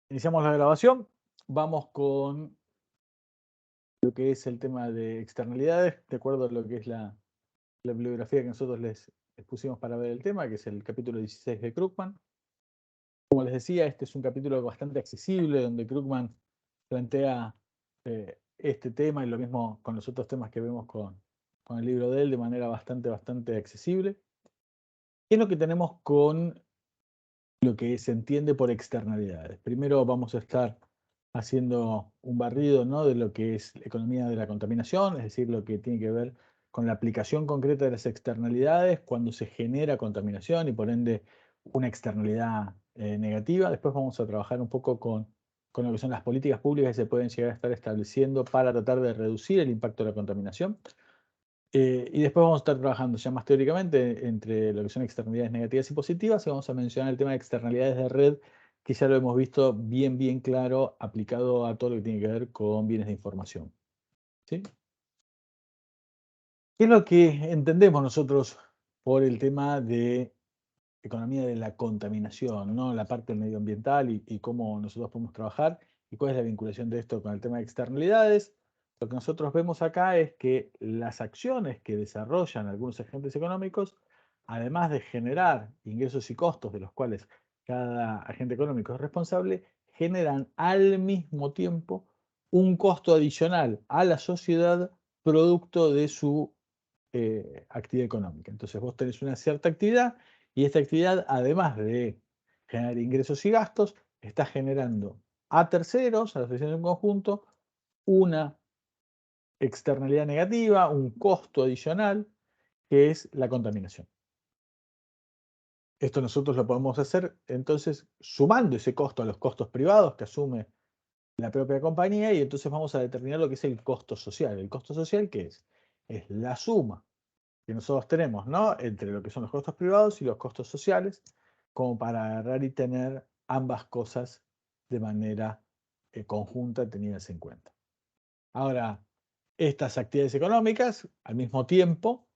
Iniciamos la grabación. Vamos con lo que es el tema de externalidades, de acuerdo a lo que es la bibliografía que nosotros les pusimos para ver el tema, que es el capítulo 16 de Krugman. Como les decía, este es un capítulo bastante accesible, donde Krugman plantea este tema y lo mismo con los otros temas que vemos con el libro de él de manera bastante accesible. ¿Qué es lo que tenemos con lo que se entiende por externalidades? Primero vamos a estar haciendo un barrido, ¿no?, de lo que es la economía de la contaminación, es decir, lo que tiene que ver con la aplicación concreta de las externalidades cuando se genera contaminación y por ende una externalidad negativa. Después vamos a trabajar un poco con lo que son las políticas públicas que se pueden llegar a estar estableciendo para tratar de reducir el impacto de la contaminación. Y después vamos a estar trabajando ya más teóricamente entre lo que son externalidades negativas y positivas, y vamos a mencionar el tema de externalidades de red, que ya lo hemos visto bien claro aplicado a todo lo que tiene que ver con bienes de información. ¿Sí? ¿Qué es lo que entendemos nosotros por el tema de economía de la contaminación, ¿no? La parte medioambiental y cómo nosotros podemos trabajar y cuál es la vinculación de esto con el tema de externalidades? Lo que nosotros vemos acá es que las acciones que desarrollan algunos agentes económicos, además de generar ingresos y costos de los cuales cada agente económico es responsable, generan al mismo tiempo un costo adicional a la sociedad producto de su actividad económica. Entonces vos tenés una cierta actividad y esta actividad, además de generar ingresos y gastos, está generando a terceros, a la sociedad en conjunto, una externalidad negativa, un costo adicional, que es la contaminación. Esto nosotros lo podemos hacer entonces sumando ese costo a los costos privados que asume la propia compañía, y entonces vamos a determinar lo que es el costo social. ¿El costo social qué es? Es la suma que nosotros tenemos, ¿no?, entre lo que son los costos privados y los costos sociales, como para agarrar y tener ambas cosas de manera conjunta tenidas en cuenta. Ahora, estas actividades económicas, al mismo tiempo,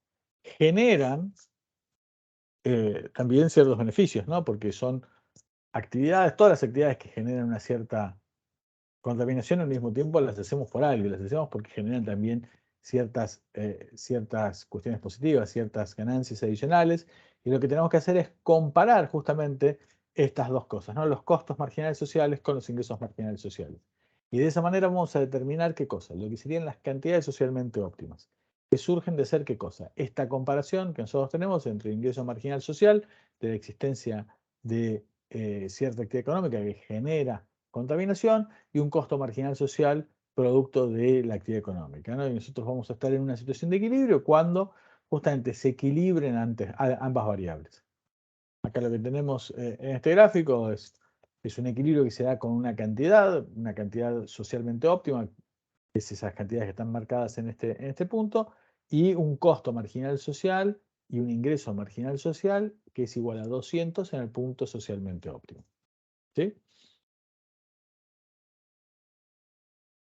generan también ciertos beneficios, ¿no? Porque son actividades, todas las actividades que generan una cierta contaminación, al mismo tiempo las hacemos por algo, y las hacemos porque generan también ciertas cuestiones positivas, ciertas ganancias adicionales, y lo que tenemos que hacer es comparar justamente estas dos cosas, ¿no? Los costos marginales sociales con los ingresos marginales sociales. Y de esa manera vamos a determinar qué cosa, lo que serían las cantidades socialmente óptimas, que surgen de ser qué cosa, esta comparación que nosotros tenemos entre ingreso marginal social, de la existencia de cierta actividad económica que genera contaminación, y un costo marginal social producto de la actividad económica, ¿no? Y nosotros vamos a estar en una situación de equilibrio cuando justamente se equilibren ambas variables. Acá lo que tenemos en este gráfico es un equilibrio que se da con una cantidad socialmente óptima, que es esas cantidades que están marcadas en este punto, y un costo marginal social y un ingreso marginal social que es igual a 200 en el punto socialmente óptimo. ¿Sí?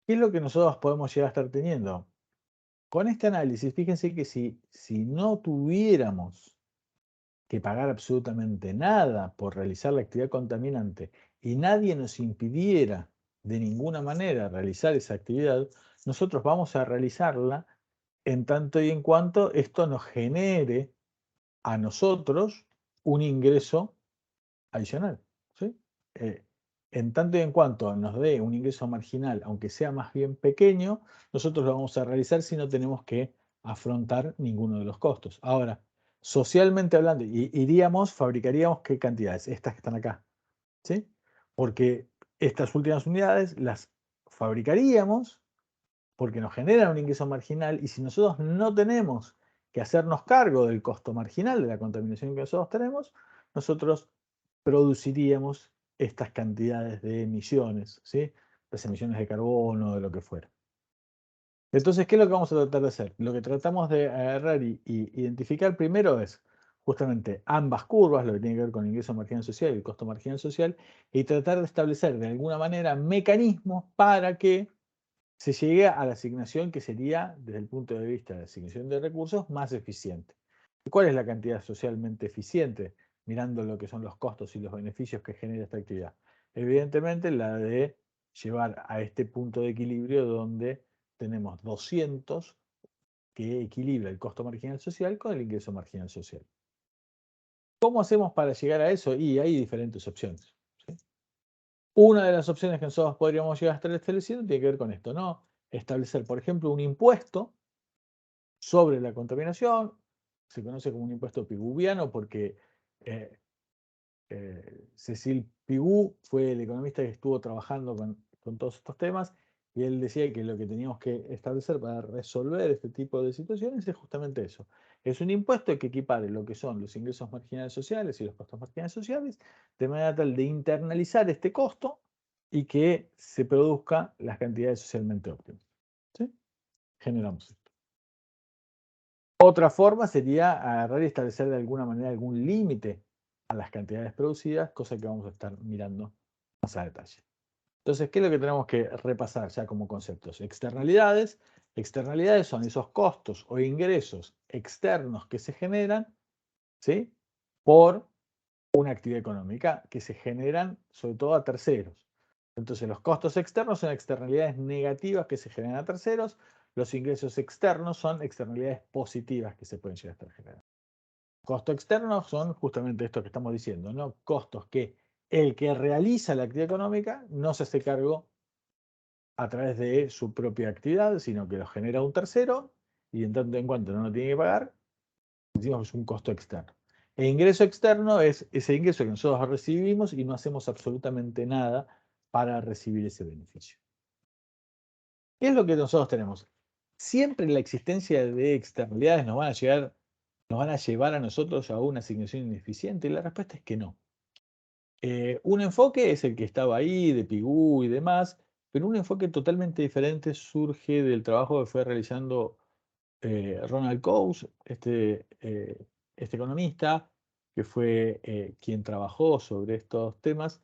¿Qué es lo que nosotros podemos llegar a estar teniendo? Con este análisis, fíjense que si no tuviéramos que pagar absolutamente nada por realizar la actividad contaminante y nadie nos impidiera de ninguna manera realizar esa actividad, nosotros vamos a realizarla en tanto y en cuanto esto nos genere a nosotros un ingreso adicional, ¿sí? Eh, en tanto y en cuanto nos dé un ingreso marginal, aunque sea más bien pequeño, nosotros lo vamos a realizar si no tenemos que afrontar ninguno de los costos. Ahora, socialmente hablando, fabricaríamos ¿qué cantidades? Estas que están acá, ¿sí? Porque estas últimas unidades las fabricaríamos porque nos generan un ingreso marginal, y si nosotros no tenemos que hacernos cargo del costo marginal de la contaminación que nosotros tenemos, nosotros produciríamos estas cantidades de emisiones, ¿sí? Las emisiones de carbono, de lo que fuera. Entonces, ¿qué es lo que vamos a tratar de hacer? Lo que tratamos de agarrar y identificar primero es justamente ambas curvas, lo que tiene que ver con el ingreso marginal social y el costo marginal social, y tratar de establecer de alguna manera mecanismos para que se llegue a la asignación que sería, desde el punto de vista de asignación de recursos, más eficiente. ¿Y cuál es la cantidad socialmente eficiente? Mirando lo que son los costos y los beneficios que genera esta actividad. evidentemente la de llevar a este punto de equilibrio donde tenemos 200 que equilibra el costo marginal social con el ingreso marginal social. ¿Cómo hacemos para llegar a eso? Y hay diferentes opciones. ¿Sí? Una de las opciones que nosotros podríamos llegar a estar estableciendo tiene que ver con esto, ¿no? Establecer, por ejemplo, un impuesto sobre la contaminación. Se conoce como un impuesto piguviano porque eh, Cecil Pigou fue el economista que estuvo trabajando con todos estos temas y él decía que lo que teníamos que establecer para resolver este tipo de situaciones es justamente eso. Es un impuesto que equipare lo que son los ingresos marginales sociales y los costos marginales sociales de manera tal de internalizar este costo y que se produzca las cantidades socialmente óptimas. ¿Sí? Generamos esto. Otra forma sería agarrar y establecer de alguna manera algún límite a las cantidades producidas, cosa que vamos a estar mirando más a detalle. Entonces, ¿qué es lo que tenemos que repasar ya como conceptos? Externalidades. Externalidades son esos costos o ingresos externos que se generan, ¿sí?, por una actividad económica que se generan sobre todo a terceros. Entonces, los costos externos son externalidades negativas que se generan a terceros. Los ingresos externos son externalidades positivas que se pueden llegar a estar generando. Costos externos son justamente esto que estamos diciendo, ¿no? Costos que el que realiza la actividad económica no se hace cargo a través de su propia actividad, sino que los genera un tercero y en tanto en cuanto no lo tiene que pagar, decimos que es un costo externo. El ingreso externo es ese ingreso que nosotros recibimos y no hacemos absolutamente nada para recibir ese beneficio. ¿Qué es lo que nosotros tenemos? Siempre la existencia de externalidades nos van a llevar a nosotros a una asignación ineficiente, y la respuesta es que no. Un enfoque es el que estaba ahí, de Pigou y demás, pero un enfoque totalmente diferente surge del trabajo que fue realizando Ronald Coase, este economista, que fue quien trabajó sobre estos temas.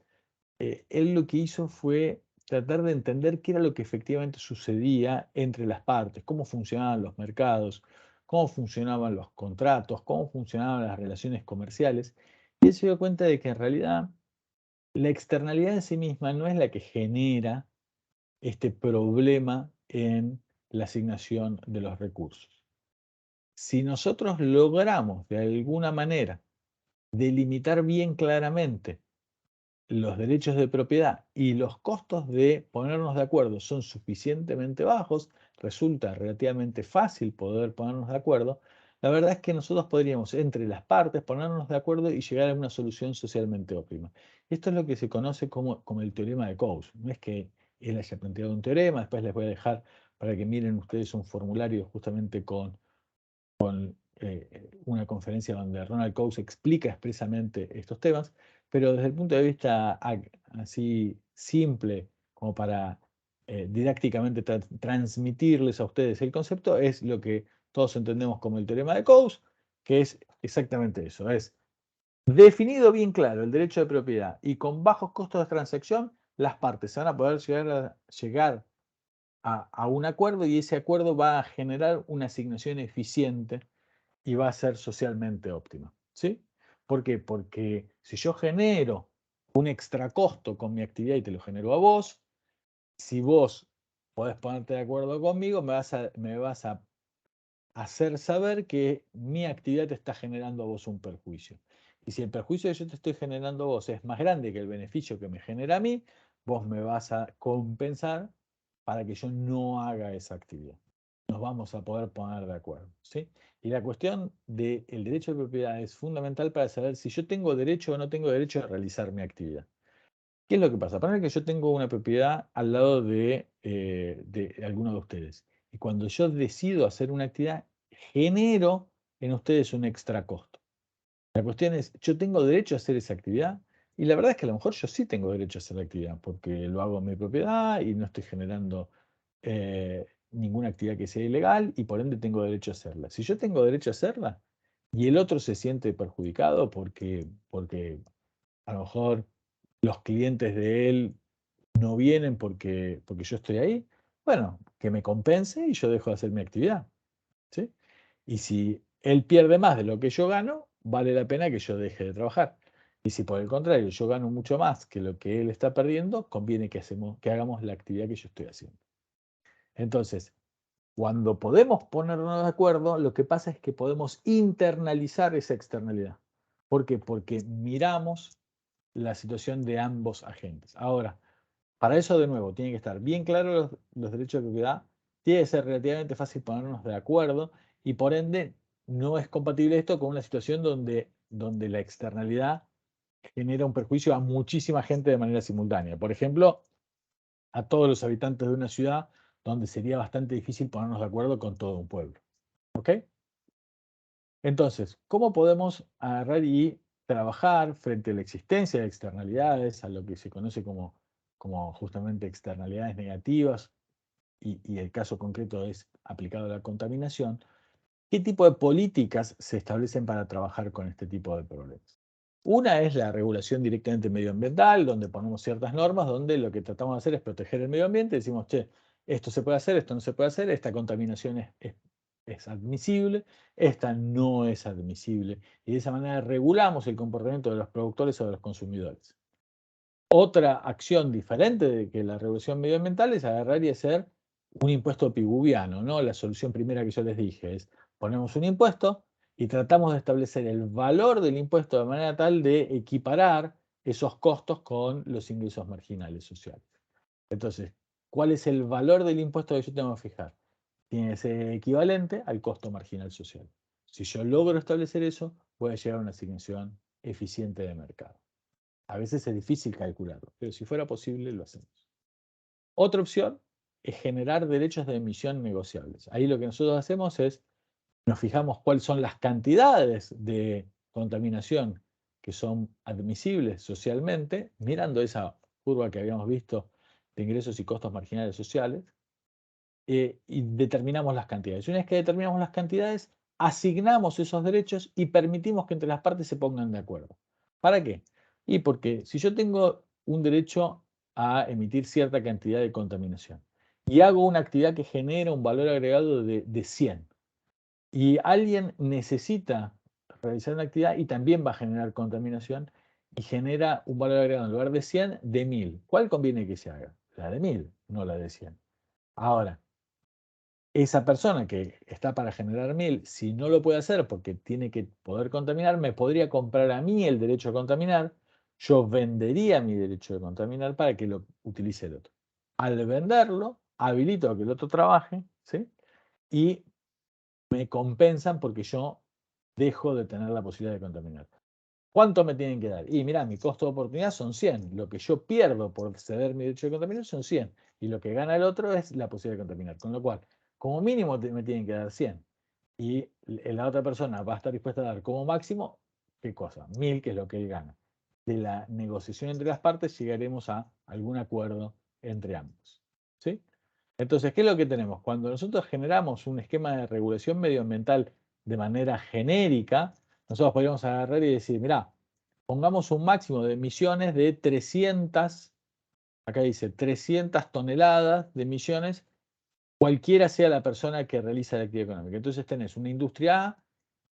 Él lo que hizo fue tratar de entender qué era lo que efectivamente sucedía entre las partes, cómo funcionaban los mercados, cómo funcionaban los contratos, cómo funcionaban las relaciones comerciales. Y él se dio cuenta de que en realidad la externalidad en sí misma no es la que genera este problema en la asignación de los recursos. Si nosotros logramos de alguna manera delimitar bien claramente los derechos de propiedad y los costos de ponernos de acuerdo son suficientemente bajos, resulta relativamente fácil poder ponernos de acuerdo, la verdad es que nosotros podríamos entre las partes ponernos de acuerdo y llegar a una solución socialmente óptima. Esto es lo que se conoce como el teorema de Coase. No es que él haya planteado un teorema, después les voy a dejar para que miren ustedes un formulario justamente con una conferencia donde Ronald Coase explica expresamente estos temas, pero desde el punto de vista así simple, como para didácticamente transmitirles a ustedes el concepto, es lo que todos entendemos como el teorema de Coase, que es exactamente eso, es definido bien claro el derecho de propiedad y con bajos costos de transacción, las partes se van a poder llegar a un acuerdo y ese acuerdo va a generar una asignación eficiente y va a ser socialmente óptima. ¿Sí? ¿Por qué? Porque si yo genero un extra costo con mi actividad y te lo genero a vos, si vos podés ponerte de acuerdo conmigo, me vas a hacer saber que mi actividad te está generando a vos un perjuicio. Y si el perjuicio que yo te estoy generando a vos es más grande que el beneficio que me genera a mí, vos me vas a compensar para que yo no haga esa actividad. Nos vamos a poder poner de acuerdo, ¿sí? Y la cuestión del derecho de propiedad es fundamental para saber si yo tengo derecho o no tengo derecho a realizar mi actividad. ¿Qué es lo que pasa? Para que yo tengo una propiedad al lado de alguno de ustedes. Y cuando yo decido hacer una actividad, genero en ustedes un extra costo. La cuestión es, ¿yo tengo derecho a hacer esa actividad? Y la verdad es que a lo mejor yo sí tengo derecho a hacer la actividad, porque lo hago en mi propiedad y no estoy generando ninguna actividad que sea ilegal y por ende tengo derecho a hacerla. Si yo tengo derecho a hacerla y el otro se siente perjudicado porque a lo mejor los clientes de él no vienen porque yo estoy ahí, bueno, que me compense y yo dejo de hacer mi actividad, ¿sí? Y si él pierde más de lo que yo gano, vale la pena que yo deje de trabajar. Y si por el contrario yo gano mucho más que lo que él está perdiendo, conviene que hagamos la actividad que yo estoy haciendo. Entonces, cuando podemos ponernos de acuerdo, lo que pasa es que podemos internalizar esa externalidad. ¿Por qué? Porque miramos la situación de ambos agentes. Ahora, para eso, de nuevo, tiene que estar bien claros los derechos de propiedad, tiene que ser relativamente fácil ponernos de acuerdo y por ende no es compatible esto con una situación donde la externalidad genera un perjuicio a muchísima gente de manera simultánea. Por ejemplo, a todos los habitantes de una ciudad donde sería bastante difícil ponernos de acuerdo con todo un pueblo. ¿Ok? Entonces, ¿cómo podemos agarrar y trabajar frente a la existencia de externalidades, a lo que se conoce como justamente externalidades negativas, y el caso concreto es aplicado a la contaminación? ¿Qué tipo de políticas se establecen para trabajar con este tipo de problemas? Una es la regulación directamente medioambiental, donde ponemos ciertas normas, donde lo que tratamos de hacer es proteger el medio ambiente, decimos, che, esto se puede hacer, esto no se puede hacer, esta contaminación es admisible, esta no es admisible, y de esa manera regulamos el comportamiento de los productores o de los consumidores. Otra acción diferente de que la regulación medioambiental es agarrar y hacer un impuesto piguviano, ¿no? La solución primera que yo les dije es, ponemos un impuesto y tratamos de establecer el valor del impuesto de manera tal de equiparar esos costos con los ingresos marginales sociales. Entonces, ¿cuál es el valor del impuesto que yo tengo que fijar? Tiene que ser equivalente al costo marginal social. Si yo logro establecer eso, voy a llegar a una asignación eficiente de mercado. A veces es difícil calcularlo, pero si fuera posible lo hacemos. Otra opción es generar derechos de emisión negociables. Ahí lo que nosotros hacemos es, nos fijamos cuáles son las cantidades de contaminación que son admisibles socialmente, mirando esa curva que habíamos visto de ingresos y costos marginales sociales, y determinamos las cantidades. Y una vez que determinamos las cantidades, asignamos esos derechos y permitimos que entre las partes se pongan de acuerdo. ¿Para qué? Y porque si yo tengo un derecho a emitir cierta cantidad de contaminación y hago una actividad que genera un valor agregado de 100 y alguien necesita realizar una actividad y también va a generar contaminación y genera un valor agregado en lugar de 100 de 1000, ¿cuál conviene que se haga? La de 1000, no la de 100. Ahora, esa persona que está para generar 1000, si no lo puede hacer porque tiene que poder contaminar, me podría comprar a mí el derecho a contaminar, yo vendería mi derecho de contaminar para que lo utilice el otro. Al venderlo, habilito a que el otro trabaje, ¿sí? Y me compensan porque yo dejo de tener la posibilidad de contaminar. ¿Cuánto me tienen que dar? Y mira, mi costo de oportunidad son 100. Lo que yo pierdo por ceder mi derecho de contaminar son 100. Y lo que gana el otro es la posibilidad de contaminar. Con lo cual, como mínimo me tienen que dar 100. Y la otra persona va a estar dispuesta a dar como máximo, ¿qué cosa? 1000, que es lo que él gana. De la negociación entre las partes llegaremos a algún acuerdo entre ambos. ¿Sí? Entonces, ¿qué es lo que tenemos? Cuando nosotros generamos un esquema de regulación medioambiental de manera genérica, nosotros podríamos agarrar y decir, mirá, pongamos un máximo de emisiones de 300, acá dice 300 toneladas de emisiones, cualquiera sea la persona que realiza la actividad económica. Entonces tenés una industria A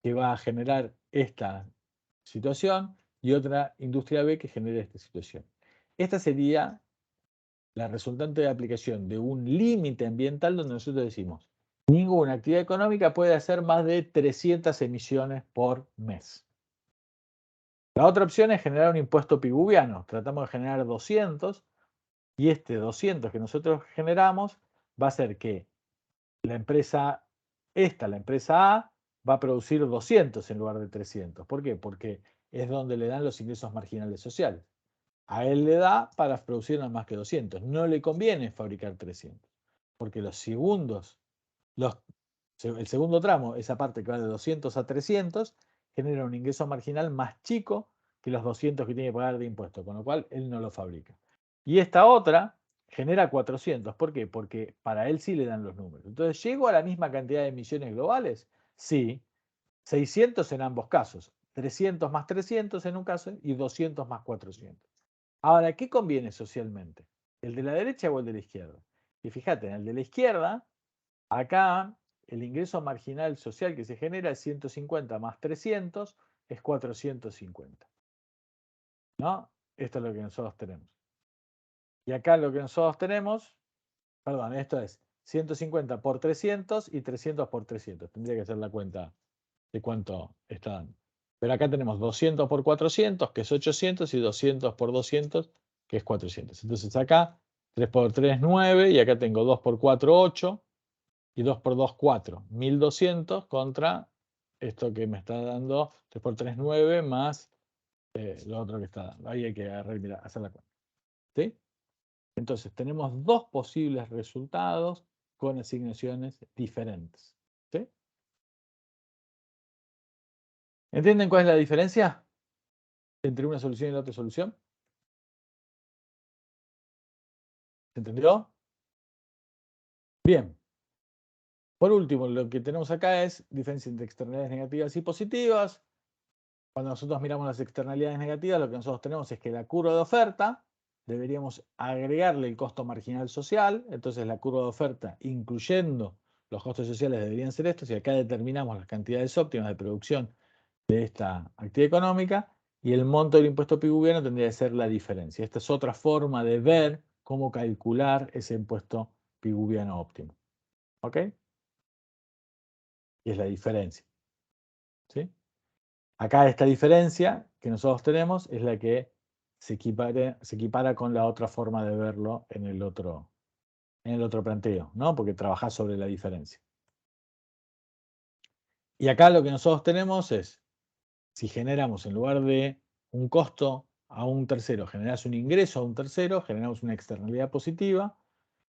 que va a generar esta situación y otra industria B que genere esta situación. Esta sería la resultante de aplicación de un límite ambiental donde nosotros decimos, ninguna actividad económica puede hacer más de 300 emisiones por mes. La otra opción es generar un impuesto piguviano. Tratamos de generar 200 y este 200 que nosotros generamos va a hacer que la empresa, la empresa A, va a producir 200 en lugar de 300. ¿Por qué? Porque es donde le dan los ingresos marginales sociales. A él le da para producir nada más que 200. No le conviene fabricar 300. Porque los segundos, el segundo tramo, esa parte que va de 200 a 300, genera un ingreso marginal más chico que los 200 que tiene que pagar de impuesto, con lo cual él no lo fabrica. Y esta otra genera 400. ¿Por qué? Porque para él sí le dan los números. Entonces, ¿llego a la misma cantidad de emisiones globales? Sí. 600 en ambos casos. 300 más 300 en un caso y 200 más 400. Ahora, ¿qué conviene socialmente? ¿El de la derecha o el de la izquierda? Y fíjate, en el de la izquierda, acá el ingreso marginal social que se genera es 150 más 300 es 450. ¿no? Esto es lo que nosotros tenemos. Y acá lo que nosotros tenemos, perdón, esto es 150 por 300 y 300 por 300. Tendría que hacer la cuenta de cuánto está dando. Pero acá tenemos 200 por 400, que es 800, y 200 por 200, que es 400. Entonces acá 3 por 3, 9, y acá tengo 2 por 4, 8, y 2 por 2, 4. 1200 contra esto que me está dando 3 por 3, 9, más lo otro que está dando. Ahí hay que hacer la cuenta. ¿Sí? Entonces tenemos dos posibles resultados con asignaciones diferentes. ¿Sí? ¿Entienden cuál es la diferencia entre una solución y la otra solución? ¿Se entendió? Bien. Por último, lo que tenemos acá es diferencia entre externalidades negativas y positivas. Cuando nosotros miramos las externalidades negativas, lo que nosotros tenemos es que la curva de oferta deberíamos agregarle el costo marginal social. Entonces la curva de oferta, incluyendo los costos sociales, deberían ser estos. Y acá determinamos las cantidades óptimas de producción de esta actividad económica. Y el monto del impuesto piguviano tendría que ser la diferencia. Esta es otra forma de ver cómo calcular ese impuesto piguviano óptimo. ¿Ok? Y es la diferencia. ¿Sí? Acá esta diferencia que nosotros tenemos es la que se equipara con la otra forma de verlo en el otro planteo, ¿no? Porque trabaja sobre la diferencia. Y acá lo que nosotros tenemos es, si generamos en lugar de un costo a un tercero, generamos un ingreso a un tercero, generamos una externalidad positiva.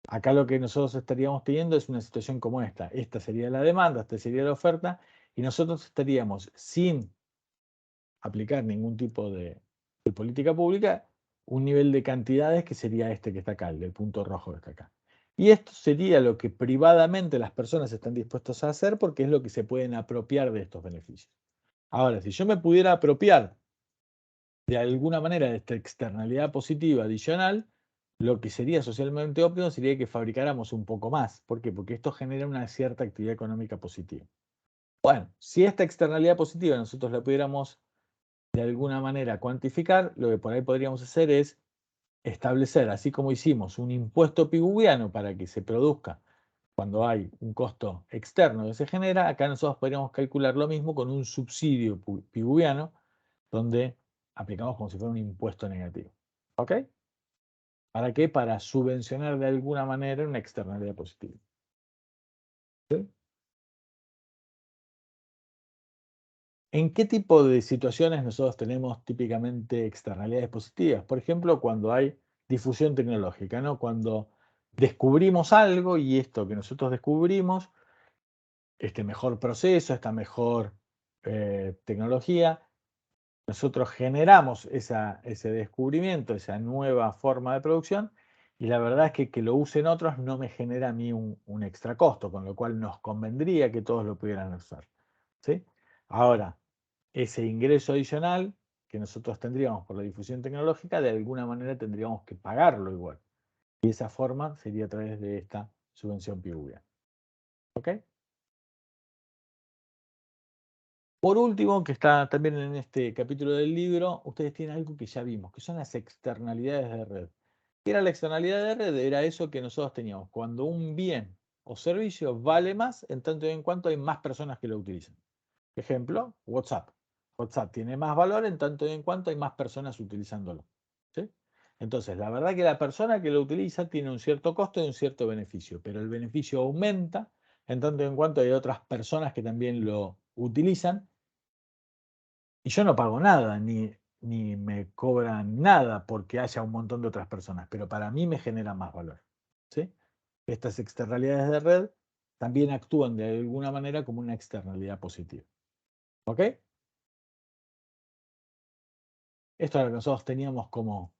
Acá lo que nosotros estaríamos teniendo es una situación como esta. Esta sería la demanda, esta sería la oferta, y nosotros estaríamos sin aplicar ningún tipo de política pública, un nivel de cantidades que sería este que está acá, el del punto rojo que está acá. Y esto sería lo que privadamente las personas están dispuestas a hacer porque es lo que se pueden apropiar de estos beneficios. Ahora, si yo me pudiera apropiar de alguna manera de esta externalidad positiva adicional, lo que sería socialmente óptimo sería que fabricáramos un poco más. ¿Por qué? Porque esto genera una cierta actividad económica positiva. Bueno, si esta externalidad positiva nosotros la pudiéramos de alguna manera cuantificar, lo que por ahí podríamos hacer es establecer, así como hicimos un impuesto piguviano para que se produzca cuando hay un costo externo que se genera, acá nosotros podríamos calcular lo mismo con un subsidio piguviano, donde aplicamos como si fuera un impuesto negativo. ¿Ok? ¿Para qué? Para subvencionar de alguna manera una externalidad positiva. ¿Sí? ¿En qué tipo de situaciones nosotros tenemos típicamente externalidades positivas? Por ejemplo, cuando hay difusión tecnológica, ¿no? Cuando descubrimos algo y esto que nosotros descubrimos, este mejor proceso, esta mejor tecnología, nosotros generamos ese descubrimiento, esa nueva forma de producción, y la verdad es que lo usen otros no me genera a mí un extra costo, con lo cual nos convendría que todos lo pudieran usar. ¿Sí? Ahora, ese ingreso adicional que nosotros tendríamos por la difusión tecnológica, de alguna manera tendríamos que pagarlo igual. Y esa forma sería a través de esta subvención PIUBIA. ¿Ok? Por último, que está también en este capítulo del libro, ustedes tienen algo que ya vimos, que son las externalidades de red. ¿Qué era la externalidad de red? Era eso que nosotros teníamos. Cuando un bien o servicio vale más en tanto y en cuanto hay más personas que lo utilizan. Ejemplo, WhatsApp. WhatsApp tiene más valor en tanto y en cuanto hay más personas utilizándolo. ¿Sí? Entonces, la verdad que la persona que lo utiliza tiene un cierto costo y un cierto beneficio, pero el beneficio aumenta en tanto y en cuanto hay otras personas que también lo utilizan y yo no pago nada, ni me cobran nada porque haya un montón de otras personas, pero para mí me genera más valor. ¿Sí? Estas externalidades de red también actúan de alguna manera como una externalidad positiva. ¿Ok? Esto es lo que nosotros teníamos como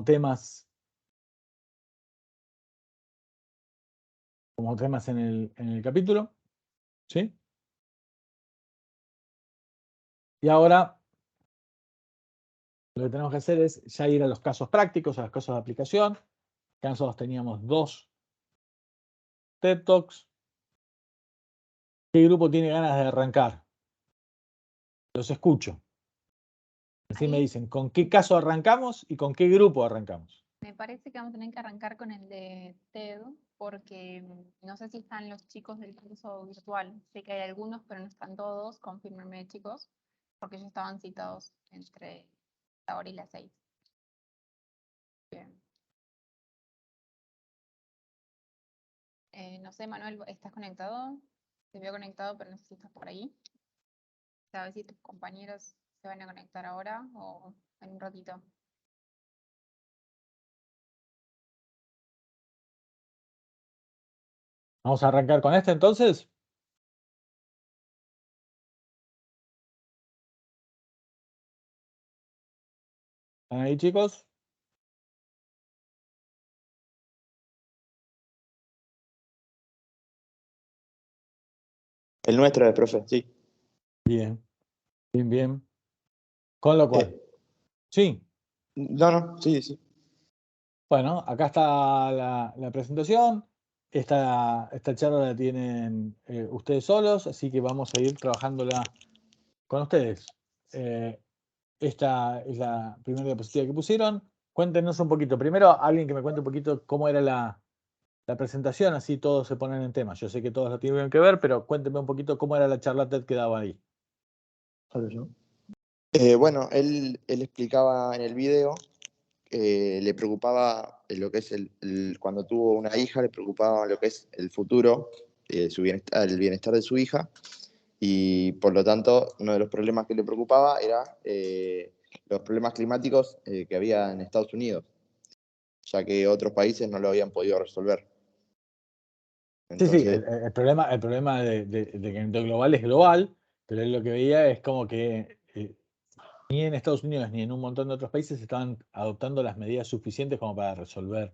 temas, en el capítulo. ¿Sí? Y ahora lo que tenemos que hacer es ya ir a los casos prácticos, a los casos de aplicación. Acá nosotros teníamos 2 TED Talks. ¿Qué grupo tiene ganas de arrancar? Los escucho. Así me Ahí dicen, ¿con qué caso arrancamos y con qué grupo arrancamos? me parece que vamos a tener que arrancar con el de TED, porque no sé si están los chicos del curso virtual. Sé que hay algunos, pero no están todos. Confírmenme, chicos, porque ellos estaban citados entre la hora y las 6. Bien. No sé, Manuel, ¿estás conectado? Te veo conectado, pero no sé si estás por ahí. ¿Sabes si tus compañeros se van a conectar ahora o en un ratito? ¿Vamos a arrancar con este entonces? ¿Están ahí, chicos? El nuestro es, profe, sí. Bien, bien, bien. Con lo cual, sí. No, sí, sí. Bueno, acá está la presentación. Esta charla la tienen ustedes solos, así que vamos a ir trabajándola con ustedes. Esta es la primera diapositiva que pusieron. Cuéntenos un poquito. Primero, alguien que me cuente un poquito cómo era la presentación, así todos se ponen en tema. Yo sé que todos lo tienen que ver, pero cuéntenme un poquito cómo era la charla TED que daba ahí. Bueno, él explicaba en el video, le preocupaba lo que es cuando tuvo una hija, le preocupaba lo que es el futuro, su bienestar, el bienestar de su hija, y por lo tanto uno de los problemas que le preocupaba era los problemas climáticos que había en Estados Unidos, ya que otros países no lo habían podido resolver. Sí, sí, Entonces, el problema de que el global es global, pero él lo que veía es como que ni en Estados Unidos ni en un montón de otros países estaban adoptando las medidas suficientes como para resolver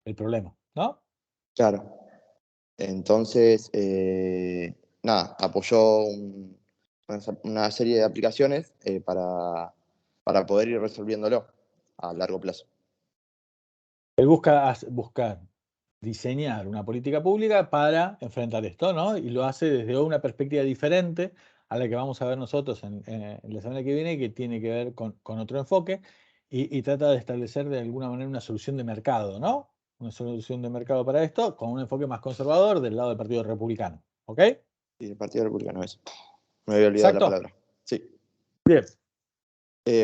el problema, ¿no? claro. Entonces, nada, apoyó una serie de aplicaciones para poder ir resolviéndolo a largo plazo. Él busca buscar diseñar una política pública para enfrentar esto, ¿no? Y lo hace desde una perspectiva diferente a la que vamos a ver nosotros en la semana que viene, que tiene que ver con otro enfoque y trata de establecer de alguna manera una solución de mercado, ¿no? Una solución de mercado para esto con un enfoque más conservador del lado del Partido Republicano, ¿ok? Y el Partido Republicano es. Me había olvidado la ¿Exacto? palabra. Sí. Bien.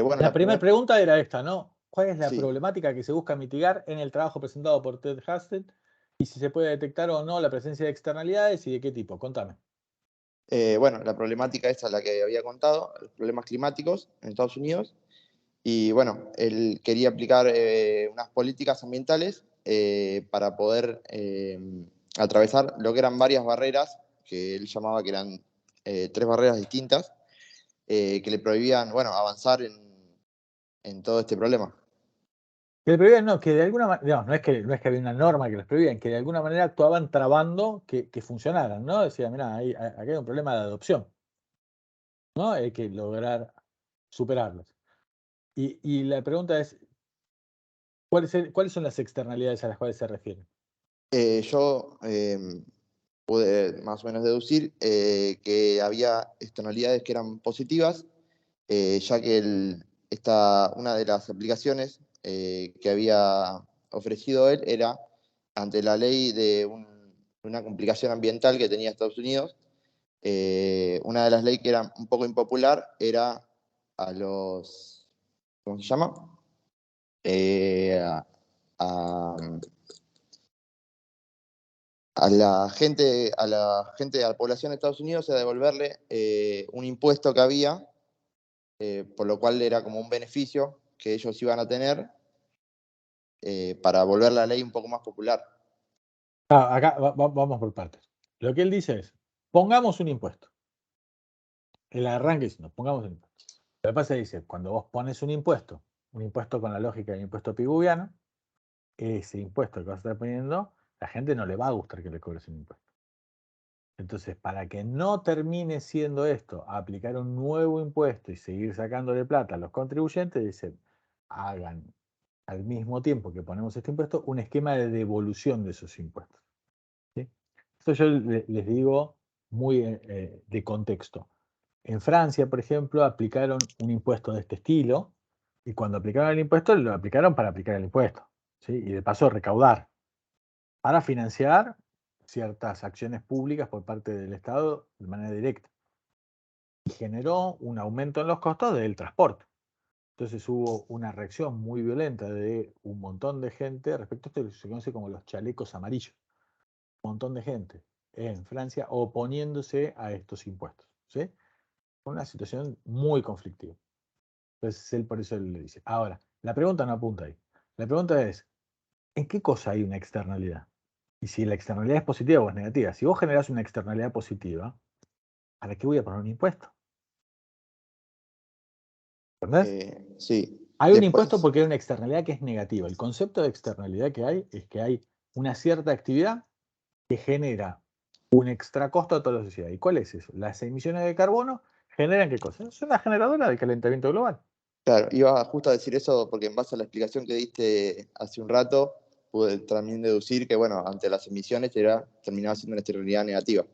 Bueno, La primera pregunta era esta, ¿no? ¿Cuál es la sí. problemática que se busca mitigar en el trabajo presentado por Ted Hastert y si se puede detectar o no la presencia de externalidades y de qué tipo? Contame. Bueno, la problemática esta es la que había contado, los problemas climáticos en Estados Unidos. Y bueno, él quería aplicar unas políticas ambientales para poder atravesar lo que eran varias barreras, que él llamaba que eran 3 barreras distintas, que le prohibían, bueno, avanzar en todo este problema. Que le prohibían, no, que de alguna manera, no es que había una norma que les prohibían, que de alguna manera actuaban trabando que funcionaran, ¿no? Decía, mirá, acá hay un problema de adopción, ¿no? Hay que lograr superarlos. Y la pregunta es, ¿cuáles son las externalidades a las cuales se refieren? Yo pude más o menos deducir que había externalidades que eran positivas, ya que una de las aplicaciones que había ofrecido él era ante la ley de una complicación ambiental que tenía Estados Unidos. Una de las leyes que era un poco impopular era a los, ¿cómo se llama? A, a la población de Estados Unidos, a devolverle un impuesto que había, por lo cual era como un beneficio que ellos iban a tener para volver la ley un poco más popular. Acá vamos por partes. Lo que él dice es, pongamos un impuesto. El arranque es, no, pongamos un impuesto. Lo que pasa es que cuando vos pones un impuesto con la lógica del impuesto pigouviano, ese impuesto que vas a estar poniendo, la gente no le va a gustar que le cobres un impuesto. Entonces, para que no termine siendo esto, aplicar un nuevo impuesto y seguir sacándole plata a los contribuyentes, dicen, hagan al mismo tiempo que ponemos este impuesto, un esquema de devolución de esos impuestos. ¿Sí? Esto yo les digo muy de contexto. En Francia, por ejemplo, aplicaron un impuesto de este estilo, y cuando aplicaron el impuesto, lo aplicaron para aplicar el impuesto, ¿sí? Y de paso recaudar, para financiar ciertas acciones públicas por parte del Estado de manera directa. Y generó un aumento en los costos del transporte. Entonces hubo una reacción muy violenta de un montón de gente respecto a esto que se conoce como los chalecos amarillos. Un montón de gente en Francia oponiéndose a estos impuestos, ¿sí? Una situación muy conflictiva. Entonces él por eso le dice. Ahora, la pregunta no apunta ahí. La pregunta es, ¿en qué cosa hay una externalidad? Y si la externalidad es positiva o es negativa. Si vos generás una externalidad positiva, ¿para qué voy a poner un impuesto? ¿Entendés? Sí. Hay un impuesto Después, porque hay una externalidad que es negativa. El concepto de externalidad que hay es que hay una cierta actividad que genera un extra costo a toda la sociedad. ¿Y cuál es eso? Las emisiones de carbono generan ¿qué cosa? Es una generadora del calentamiento global. claro, iba justo a decir eso porque en base a la explicación que diste hace un rato, pude también deducir que, bueno, ante las emisiones terminaba siendo una externalidad negativa.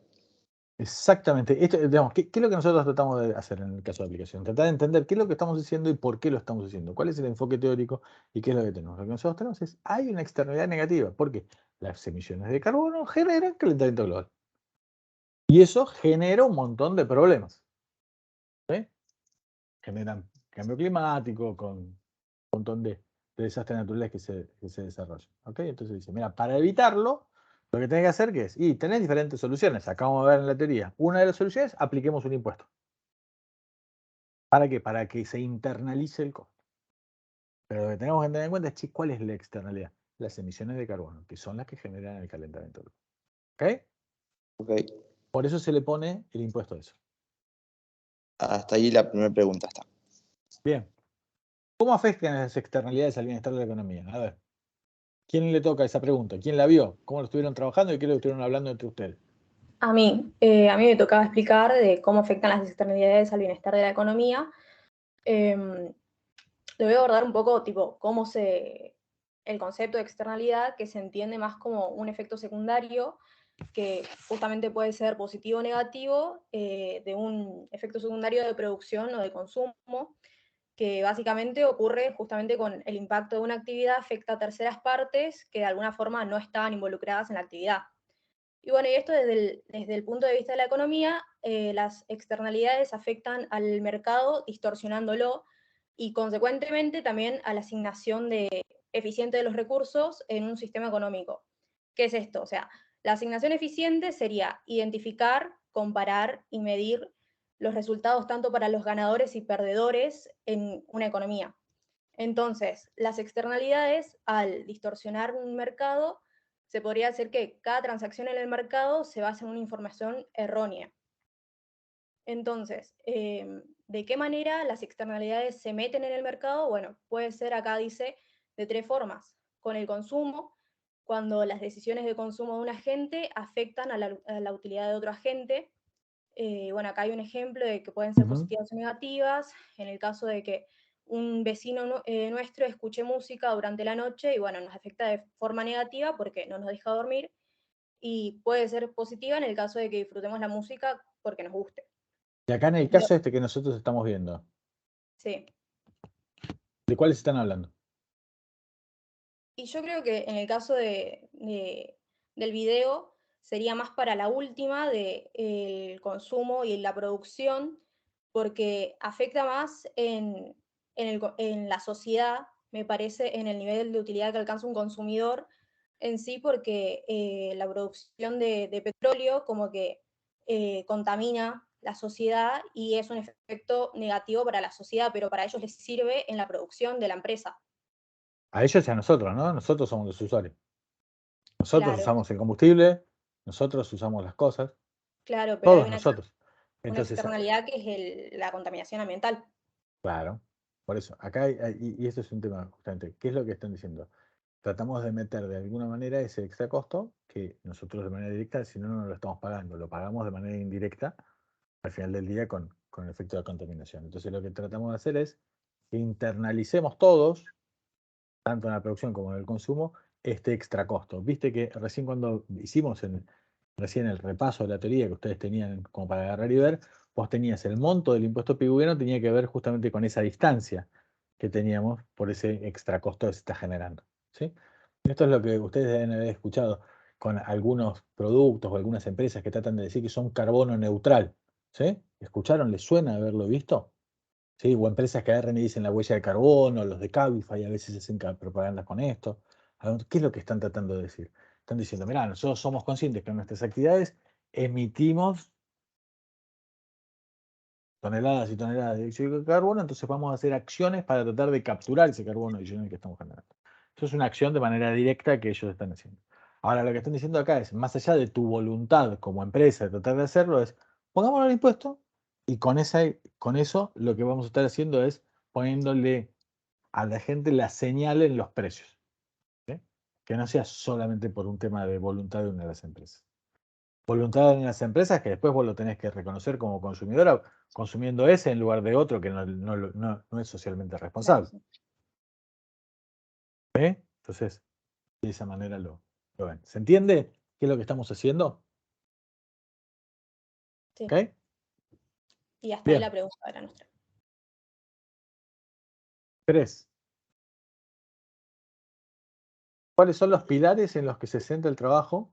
Exactamente. Esto, digamos, ¿qué es lo que nosotros tratamos de hacer en el caso de aplicación? Tratar de entender qué es lo que estamos diciendo y por qué lo estamos diciendo. ¿Cuál es el enfoque teórico y qué es lo que tenemos? Lo que nosotros tenemos es, hay una externalidad negativa, porque las emisiones de carbono generan calentamiento global. Y eso genera un montón de problemas. ¿Sí? Generan cambio climático, con un montón de desastres naturales que se desarrollan. ¿Ok? Entonces dice, mira, para evitarlo, lo que tenés que hacer, ¿qué es? Y tenés diferentes soluciones. Acabamos de ver en la teoría. Una de las soluciones, apliquemos un impuesto. ¿Para qué? Para que se internalice el costo. Pero lo que tenemos que tener en cuenta es, che, ¿cuál es la externalidad? Las emisiones de carbono, que son las que generan el calentamiento global. ¿Ok? Ok. Por eso se le pone el impuesto a eso. Hasta ahí la primera pregunta está. Bien. ¿Cómo afectan las externalidades al bienestar de la economía? A ver, ¿quién le toca esa pregunta? ¿Quién la vio? ¿Cómo lo estuvieron trabajando y qué lo estuvieron hablando entre ustedes? A mí me tocaba explicar de cómo afectan las externalidades al bienestar de la economía. Le voy a abordar un poco, tipo, el concepto de externalidad, que se entiende más como un efecto secundario, que justamente puede ser positivo o negativo, de un efecto secundario de producción o de consumo, que básicamente ocurre justamente con el impacto de una actividad, afecta a terceras partes que de alguna forma no estaban involucradas en la actividad. Y bueno, y esto desde el punto de vista de la economía, las externalidades afectan al mercado distorsionándolo y consecuentemente también a la asignación eficiente de los recursos en un sistema económico. ¿Qué es esto? O sea, la asignación eficiente sería identificar, comparar y medir los resultados tanto para los ganadores y perdedores en una economía. Entonces, las externalidades, al distorsionar un mercado, se podría hacer que cada transacción en el mercado se base en una información errónea. Entonces, ¿de qué manera las externalidades se meten en el mercado? Bueno, puede ser, acá dice, de tres formas. Con el consumo, cuando las decisiones de consumo de un agente afectan a la utilidad de otro agente. Bueno, acá hay un ejemplo de que pueden ser positivas o negativas. En el caso de que un vecino nuestro escuche música durante la noche y bueno, nos afecta de forma negativa porque no nos deja dormir, y puede ser positiva en el caso de que disfrutemos la música porque nos guste. Y acá en el caso este que nosotros estamos viendo, Sí. ¿de cuáles están hablando? Y yo creo que en el caso del video sería más para la última del consumo y la producción, porque afecta más en la sociedad, me parece, en el nivel de utilidad que alcanza un consumidor en sí, porque la producción de petróleo como que contamina la sociedad y es un efecto negativo para la sociedad, pero para ellos les sirve en la producción de la empresa. A ellos y a nosotros, ¿no? Nosotros somos los usuarios. Nosotros Claro. usamos el combustible, nosotros usamos las cosas, Claro, pero hay todos nosotros. una Entonces, externalidad que es la contaminación ambiental. claro, por eso, acá y esto es un tema justamente, ¿qué es lo que están diciendo? Tratamos de meter de alguna manera ese extra costo que nosotros de manera directa, si no, no lo estamos pagando, lo pagamos de manera indirecta al final del día con el efecto de contaminación. Entonces lo que tratamos de hacer es que internalicemos todos, tanto en la producción como en el consumo, este extra costo. Viste que recién cuando hicimos recién el repaso de la teoría que ustedes tenían como para agarrar y ver, vos tenías el monto del impuesto pigüeno, tenía que ver justamente con esa distancia que teníamos por ese extra costo que se está generando. ¿Sí? Esto es lo que ustedes deben haber escuchado con algunos productos o algunas empresas que tratan de decir que son carbono neutral. ¿Sí? ¿Escucharon? ¿Les suena haberlo visto? ¿Sí? O empresas que agarran y dicen la huella de carbono, los de Cabify a veces hacen propaganda con esto. ¿Qué es lo que están tratando de decir? Están diciendo, mirá, nosotros somos conscientes que en nuestras actividades emitimos toneladas y toneladas de dióxido de carbono, entonces vamos a hacer acciones para tratar de capturar ese carbono adicional que estamos generando. Eso es una acción de manera directa que ellos están haciendo. Ahora, lo que están diciendo acá es, más allá de tu voluntad como empresa de tratar de hacerlo, es, pongámoslo el impuesto y con eso lo que vamos a estar haciendo es poniéndole a la gente la señal en los precios. ¿Sí? Que no sea solamente por un tema de voluntad de una de las empresas. Voluntad de las empresas que después vos lo tenés que reconocer como consumidora, consumiendo ese en lugar de otro que no es socialmente responsable. Claro, sí. Entonces, de esa manera lo ven. ¿Se entiende qué es lo que estamos haciendo? Sí. ¿Ok? Y hasta ahí Bien. la pregunta era nuestra. 3. ¿Cuáles son los pilares en los que se centra el trabajo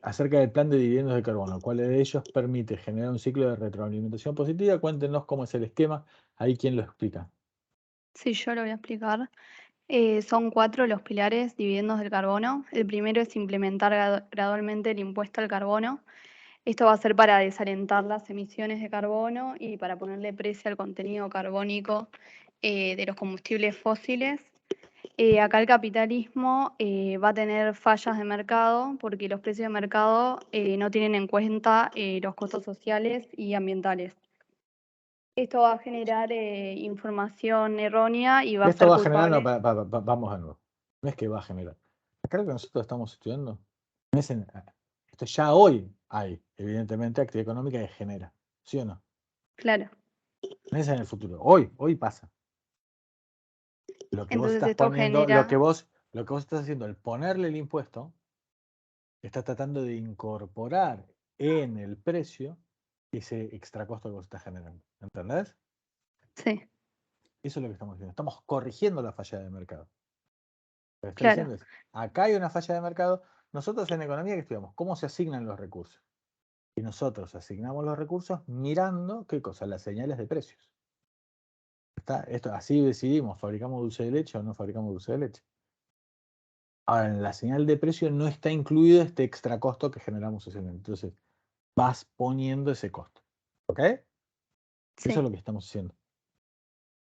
acerca del plan de dividendos de carbono? ¿Cuál de ellos permite generar un ciclo de retroalimentación positiva? Cuéntenos cómo es el esquema. Ahí quién lo explica. Sí, yo lo voy a explicar. Son 4 los pilares dividendos del carbono. El primero es implementar gradualmente el impuesto al carbono. Esto va a ser para desalentar las emisiones de carbono y para ponerle precio al contenido carbónico de los combustibles fósiles. Acá el capitalismo va a tener fallas de mercado porque los precios de mercado no tienen en cuenta los costos sociales y ambientales. Esto va a generar información errónea y va a Esto ser va a generar, no, culpable. vamos de nuevo. No es que va a generar. Acá lo que nosotros estamos estudiando, no es esto ya hoy hay, evidentemente, actividad económica que genera. ¿Sí o no? Claro. No es en el futuro. Hoy pasa. Lo que vos Entonces estás esto poniendo, lo que genera, vos estás haciendo, el ponerle el impuesto, estás tratando de incorporar en el precio ese extra costo que vos estás generando. ¿Entendés? sí, Eso es lo que estamos haciendo. Estamos corrigiendo la falla de mercado. Lo que está claro, diciendo es, acá hay una falla de mercado. Nosotros en economía, ¿qué estudiamos? ¿Cómo se asignan los recursos? Y nosotros asignamos los recursos mirando, ¿qué cosa? Las señales de precios. Así decidimos, ¿fabricamos dulce de leche o no fabricamos dulce de leche? Ahora, en la señal de precio no está incluido este extra costo que generamos socialmente. Entonces, vas poniendo ese costo. ¿Ok? Eso es sí. lo que estamos haciendo.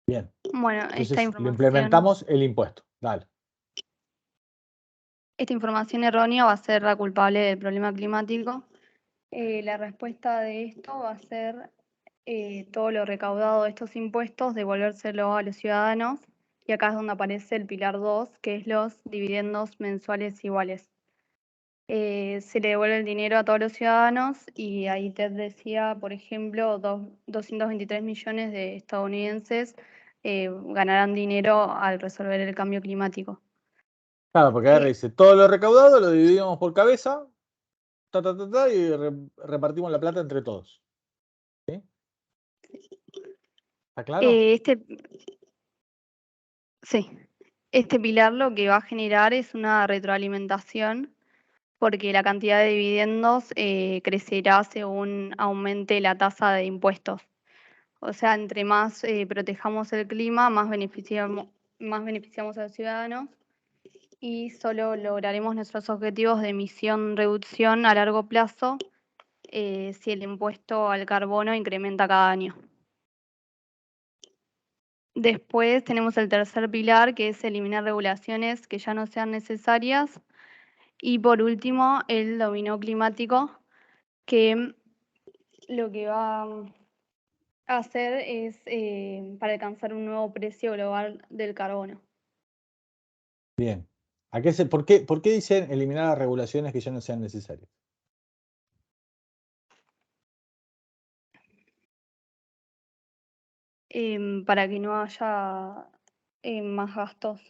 Bien. Bueno, Entonces, le implementamos el impuesto. Dale. esta información errónea va a ser la culpable del problema climático. La respuesta de esto va a ser todo lo recaudado de estos impuestos, devolvérselo a los ciudadanos. Y acá es donde aparece el pilar 2, que es los dividendos mensuales iguales. Se le devuelve el dinero a todos los ciudadanos y ahí Ted decía, por ejemplo, 223 millones de estadounidenses ganarán dinero al resolver el cambio climático. Claro, porque ahora dice, todo lo recaudado lo dividimos por cabeza, y repartimos la plata entre todos. ¿Sí? ¿Está claro? Sí, este pilar lo que va a generar es una retroalimentación porque la cantidad de dividendos crecerá según aumente la tasa de impuestos. O sea, entre más protejamos el clima, más beneficiamos a los ciudadanos y solo lograremos nuestros objetivos de emisión-reducción a largo plazo si el impuesto al carbono incrementa cada año. Después tenemos el tercer pilar, que es eliminar regulaciones que ya no sean necesarias. Y por último, el dominó climático, que lo que va a hacer es para alcanzar un nuevo precio global del carbono. Bien. ¿Por qué dicen eliminar las regulaciones que ya no sean necesarias? Para que no haya más gastos.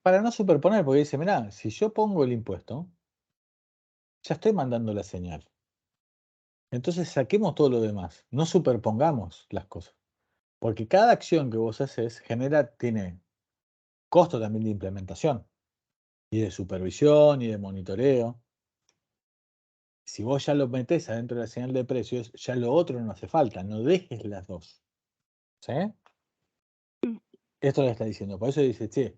Para no superponer, porque dice, mirá, si yo pongo el impuesto, Ya estoy mandando la señal. Entonces saquemos todo lo demás. No superpongamos las cosas. Porque cada acción que vos haces tiene costo también de implementación. Y de supervisión y de monitoreo. Si vos ya lo metés adentro de la señal de precios, ya lo otro no hace falta. No dejes las dos. ¿Sí? Esto le está diciendo. Por eso dice, che,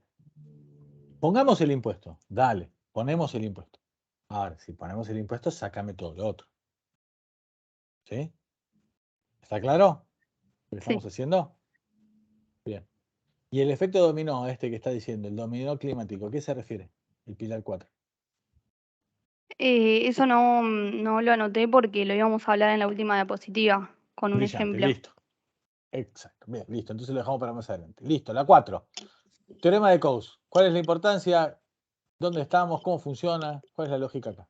pongamos el impuesto. Dale, ponemos el impuesto. Ahora, si ponemos el impuesto, sácame todo lo otro. ¿Sí? ¿Está claro lo que estamos Sí. haciendo? Bien. Y el efecto dominó, este que está diciendo, el dominó climático, ¿a qué se refiere? El pilar 4. Eso no lo anoté porque lo íbamos a hablar en la última diapositiva con un Brillante, ejemplo. listo. Exacto, bien, listo. Entonces lo dejamos para más adelante. Listo, la 4. Teorema de Coase. ¿Cuál es la importancia? ¿Dónde estamos? ¿Cómo funciona? ¿Cuál es la lógica acá?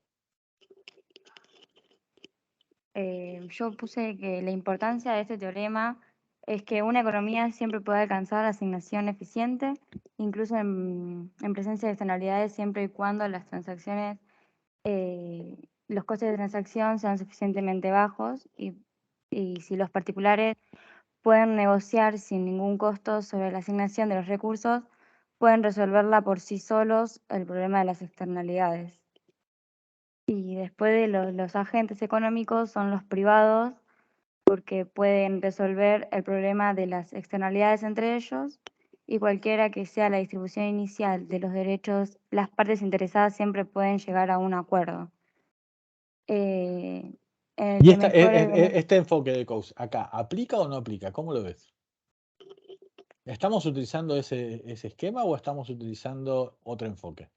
Yo puse que la importancia de este teorema es que una economía siempre puede alcanzar asignación eficiente, incluso en presencia de externalidades, siempre y cuando las transacciones, los costes de transacción sean suficientemente bajos y si los particulares pueden negociar sin ningún costo sobre la asignación de los recursos, pueden resolverla por sí solos el problema de las externalidades. Y después de los agentes económicos son los privados, porque pueden resolver el problema de las externalidades entre ellos y cualquiera que sea la distribución inicial de los derechos, las partes interesadas siempre pueden llegar a un acuerdo. En el ¿Y que mejor este enfoque de Coase acá, aplica o no aplica? ¿Cómo lo ves? ¿Estamos utilizando ese esquema o estamos utilizando otro enfoque?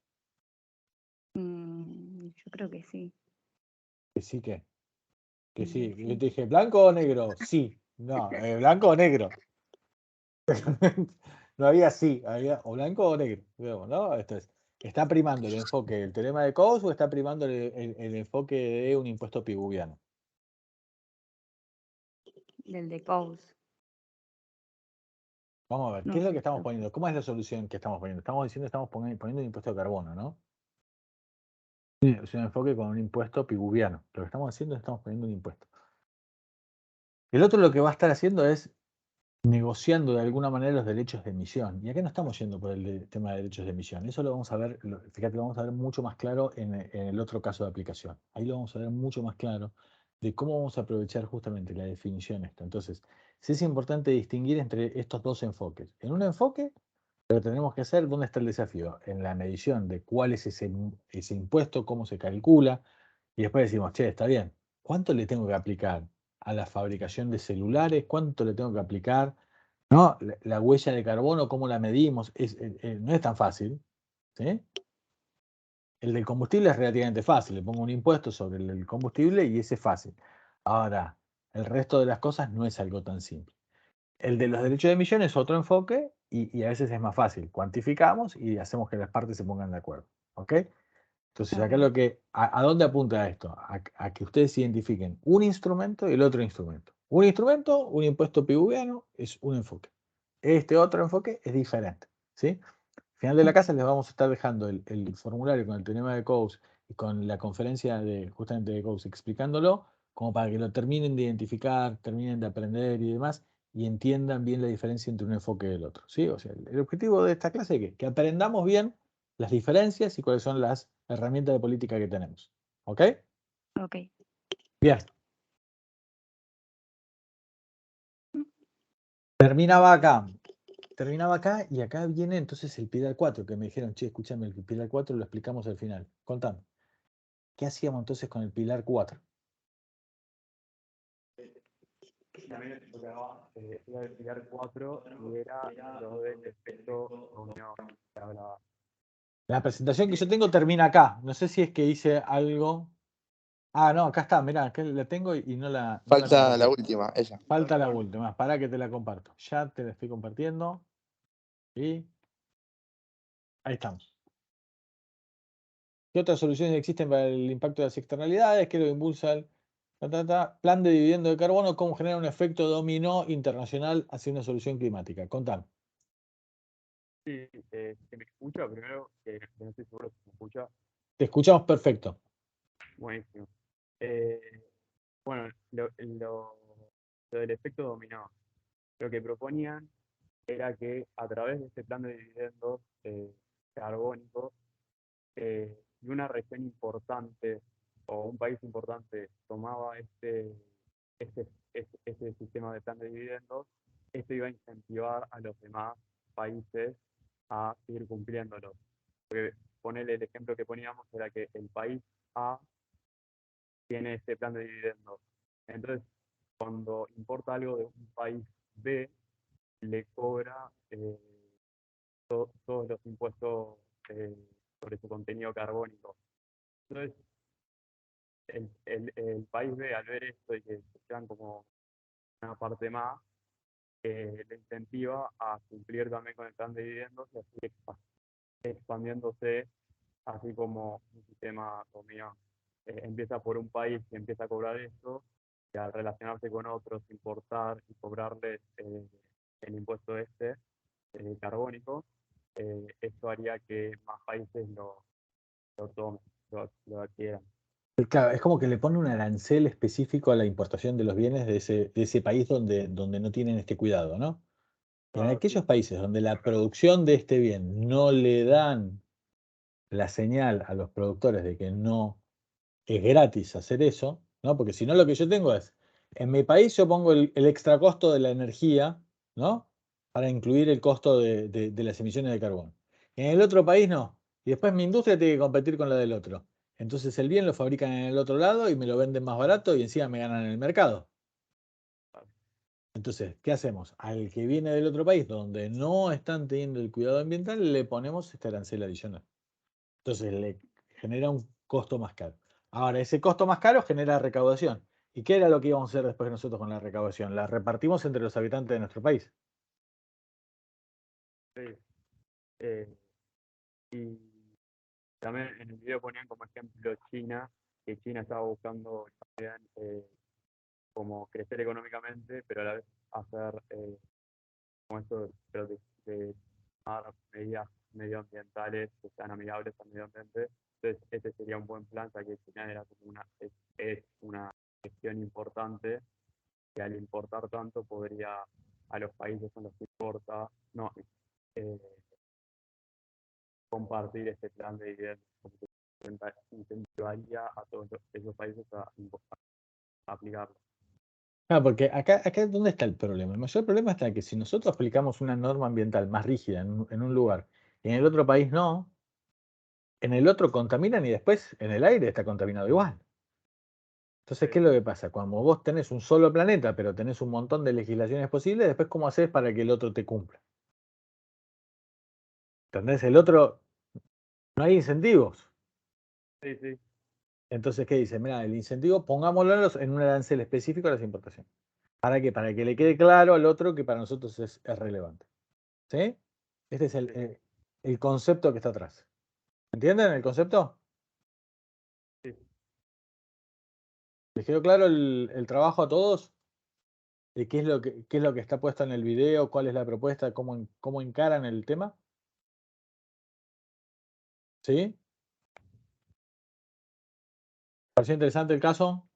yo creo que sí. Que sí, que sí. Sí. Yo te dije, ¿blanco o negro? Sí. No, blanco o negro. No había sí, había o blanco o negro. Digamos, ¿no? ¿Está primando el enfoque del teorema de Coase o está primando el enfoque de un impuesto pigouviano? Del de Coase. Vamos a ver, ¿qué No es lo sé, que estamos poniendo? ¿Cómo es la solución que estamos poniendo? Estamos diciendo que estamos poniendo un impuesto de carbono, ¿no? Sí, es un enfoque con un impuesto pigouviano. Lo que estamos haciendo es que estamos poniendo un impuesto. El otro lo que va a estar haciendo es negociando de alguna manera los derechos de emisión. Y acá no estamos yendo por el tema de derechos de emisión. Eso lo vamos a ver, fíjate, lo vamos a ver mucho más claro en el otro caso de aplicación. Ahí lo vamos a ver mucho más claro de cómo vamos a aprovechar justamente la definición esta. Entonces, sí es importante distinguir entre estos dos enfoques. En un enfoque, lo que tenemos que hacer, ¿dónde está el desafío? En la medición de cuál es ese impuesto, cómo se calcula, y después decimos, che, está bien, ¿cuánto le tengo que aplicar a la fabricación de celulares? ¿Cuánto le tengo que aplicar? ¿No? La huella de carbono, ¿cómo la medimos? No es tan fácil. ¿Sí? El del combustible es relativamente fácil. Le pongo un impuesto sobre el combustible y ese es fácil. Ahora, el resto de las cosas no es algo tan simple. El de los derechos de emisión es otro enfoque y a veces es más fácil. Cuantificamos y hacemos que las partes se pongan de acuerdo. ¿Ok? Entonces, acá ¿a dónde apunta esto? A que ustedes identifiquen un instrumento y el otro instrumento. Un instrumento, un impuesto pigouviano, es un enfoque. Este otro enfoque es diferente. ¿Sí? Al final de la clase les vamos a estar dejando el formulario con el teorema de Coase y con la conferencia justamente de Coase explicándolo, como para que lo terminen de identificar, terminen de aprender y demás, y entiendan bien la diferencia entre un enfoque y el otro. ¿Sí? O sea, el objetivo de esta clase es que aprendamos bien las diferencias y cuáles son las herramientas de política que tenemos. ¿Ok? Ok. Bien. Terminaba acá y acá viene entonces el pilar 4, que me dijeron, che, escúchame, el pilar 4 lo explicamos al final. Contame. ¿Qué hacíamos entonces con el pilar 4? También explicaba el pilar 4 y era lo del efecto dominó que hablaba. La presentación que yo tengo termina acá. No sé si es que hice algo. Ah, no, acá está, mirá, acá la tengo y no la Falta la compartí. última, ella. Falta la última, para que te la comparto. Ya te la estoy compartiendo. Y ahí estamos. ¿Qué otras soluciones existen para el impacto de las externalidades? ¿Qué lo impulsa el plan de dividendo de carbono? ¿Cómo genera un efecto dominó internacional hacia una solución climática? Contame. Sí, ¿se me escucha primero? No estoy seguro si se me escucha. Te escuchamos perfecto. Buenísimo. Eh, bueno, lo del efecto dominó. Lo que proponían era que a través de este plan de dividendos carbónicos, y una región importante o un país importante tomaba este sistema de plan de dividendos, esto iba a incentivar a los demás países a seguir cumpliéndolo. Porque ponerle el ejemplo que poníamos era que el país A tiene este plan de dividendos. Entonces, cuando importa algo de un país B, le cobra todos los impuestos sobre su contenido carbónico. Entonces, el país B, al ver esto y que se quedan como una parte más, le incentiva a cumplir también con el plan de dividendos y así expandiéndose, así como un sistema dominó. Empieza por un país que empieza a cobrar esto, y al relacionarse con otros, importar y cobrarles el impuesto carbónico, esto haría que más países lo tomen, lo adquieran. Claro, es como que le pone un arancel específico a la importación de los bienes de ese país donde no tienen este cuidado, ¿no? En Claro, aquellos sí. países donde la producción de este bien no le dan la señal a los productores de que no es gratis hacer eso, ¿no? Porque si no, lo que yo tengo es, en mi país yo pongo el extra costo de la energía, ¿no? Para incluir el costo de las emisiones de carbono. En el otro país no. Y después mi industria tiene que competir con la del otro. Entonces el bien lo fabrican en el otro lado y me lo venden más barato y encima me ganan en el mercado. Entonces, ¿qué hacemos? Al que viene del otro país donde no están teniendo el cuidado ambiental, le ponemos este arancel adicional. Entonces le genera un costo más caro. Ahora, ese costo más caro genera recaudación. ¿Y qué era lo que íbamos a hacer después nosotros con la recaudación? La repartimos entre los habitantes de nuestro país. Sí. Eh, y también en el video ponían como ejemplo China, que China estaba buscando también como crecer económicamente, pero a la vez hacer como esto, pero de tomar medidas medioambientales que sean amigables al medio ambiente. Entonces, ese sería un buen plan, ya que China era como es una gestión importante, que al importar tanto podría a los países con los que importa, no, eh, compartir este plan de dividendos, porque incentivaría a todos esos países a aplicarlo. Claro, porque acá ¿dónde está el problema? El mayor problema está que si nosotros aplicamos una norma ambiental más rígida en un lugar y en el otro país no, en el otro contaminan y después en el aire está contaminado igual. Entonces, ¿qué es lo que pasa? Cuando vos tenés un solo planeta, pero tenés un montón de legislaciones posibles, después ¿cómo haces para que el otro te cumpla? ¿Entendés? El otro, no hay incentivos. Sí, sí. Entonces, ¿qué dice? Mira, el incentivo pongámoslo en un arancel específico a las importaciones. ¿Para qué? Para que le quede claro al otro que para nosotros es relevante. ¿Sí? Este es el concepto que está atrás. ¿Entienden el concepto? Sí. ¿Les quedó claro el trabajo a todos? ¿De qué es lo que está puesto en el video? ¿Cuál es la propuesta? ¿Cómo encaran el tema? ¿Sí? ¿Pareció interesante el caso?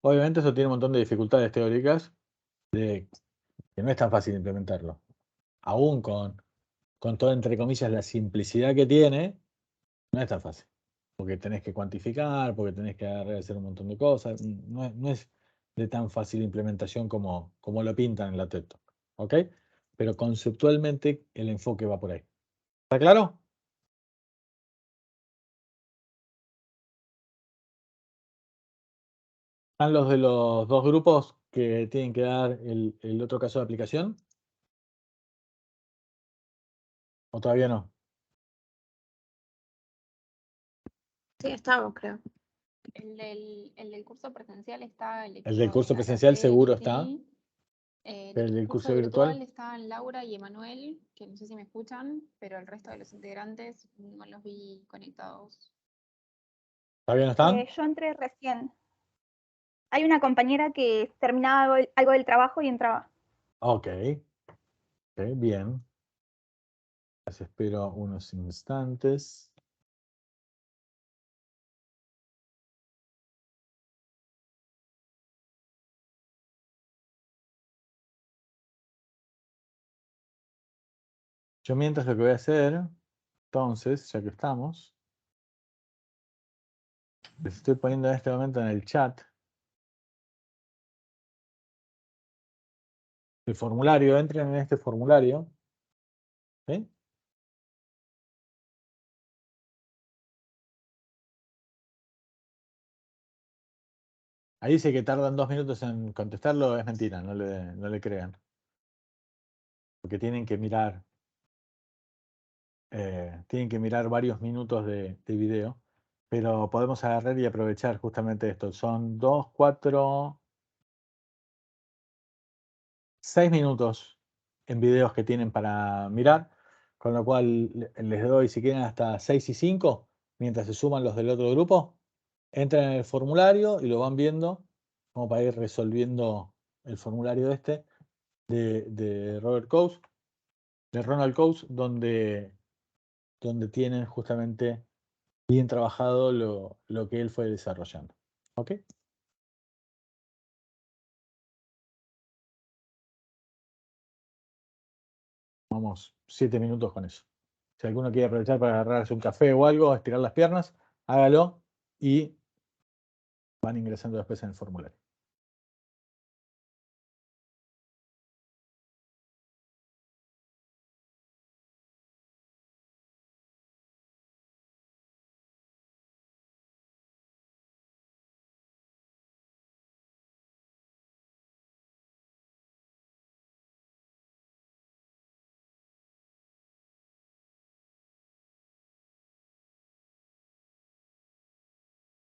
Obviamente eso tiene un montón de dificultades teóricas que no es tan fácil implementarlo. Aún con toda, entre comillas, la simplicidad que tiene, no es tan fácil. Porque tenés que cuantificar, porque tenés que hacer un montón de cosas. No es de tan fácil implementación como lo pintan en la TED Talk. ¿Ok? Pero conceptualmente el enfoque va por ahí. ¿Está claro? ¿Están los de los dos grupos que tienen que dar el otro caso de aplicación? ¿O todavía no? Sí, estamos, creo. El del curso presencial está el El del equipo curso de presencial Araceli, seguro está, Lili. pero el Del del curso curso virtual, virtual están Laura y Emanuel, que no sé si me escuchan, pero el resto de los integrantes no los vi conectados. ¿todavía no están? Yo entré recién. Hay una compañera que terminaba algo del trabajo y entraba. Ok, bien. Las espero unos instantes. Yo mientras lo que voy a hacer, entonces, ya que estamos, les estoy poniendo en este momento en el chat el formulario. Entren en este formulario. ¿Sí? Ahí dice que tardan 2 minutos en contestarlo, es mentira, no le crean. Porque tienen que mirar varios minutos de video, pero podemos agarrar y aprovechar justamente esto. Son 2, 4, 6 minutos en videos que tienen para mirar, con lo cual les doy, si quieren, hasta 6 y 5, mientras se suman los del otro grupo. Entran en el formulario y lo van viendo, como para ir resolviendo el formulario de Robert Coase, de Ronald Coase, donde tienen justamente bien trabajado lo que él fue desarrollando. ¿Ok? Vamos 7 minutos con eso. Si alguno quiere aprovechar para agarrarse un café o algo, estirar las piernas, hágalo y van ingresando después en el formulario.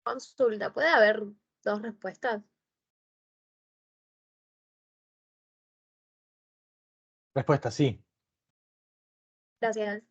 Consulta, ¿puede haber dos respuestas? Respuesta sí. Gracias.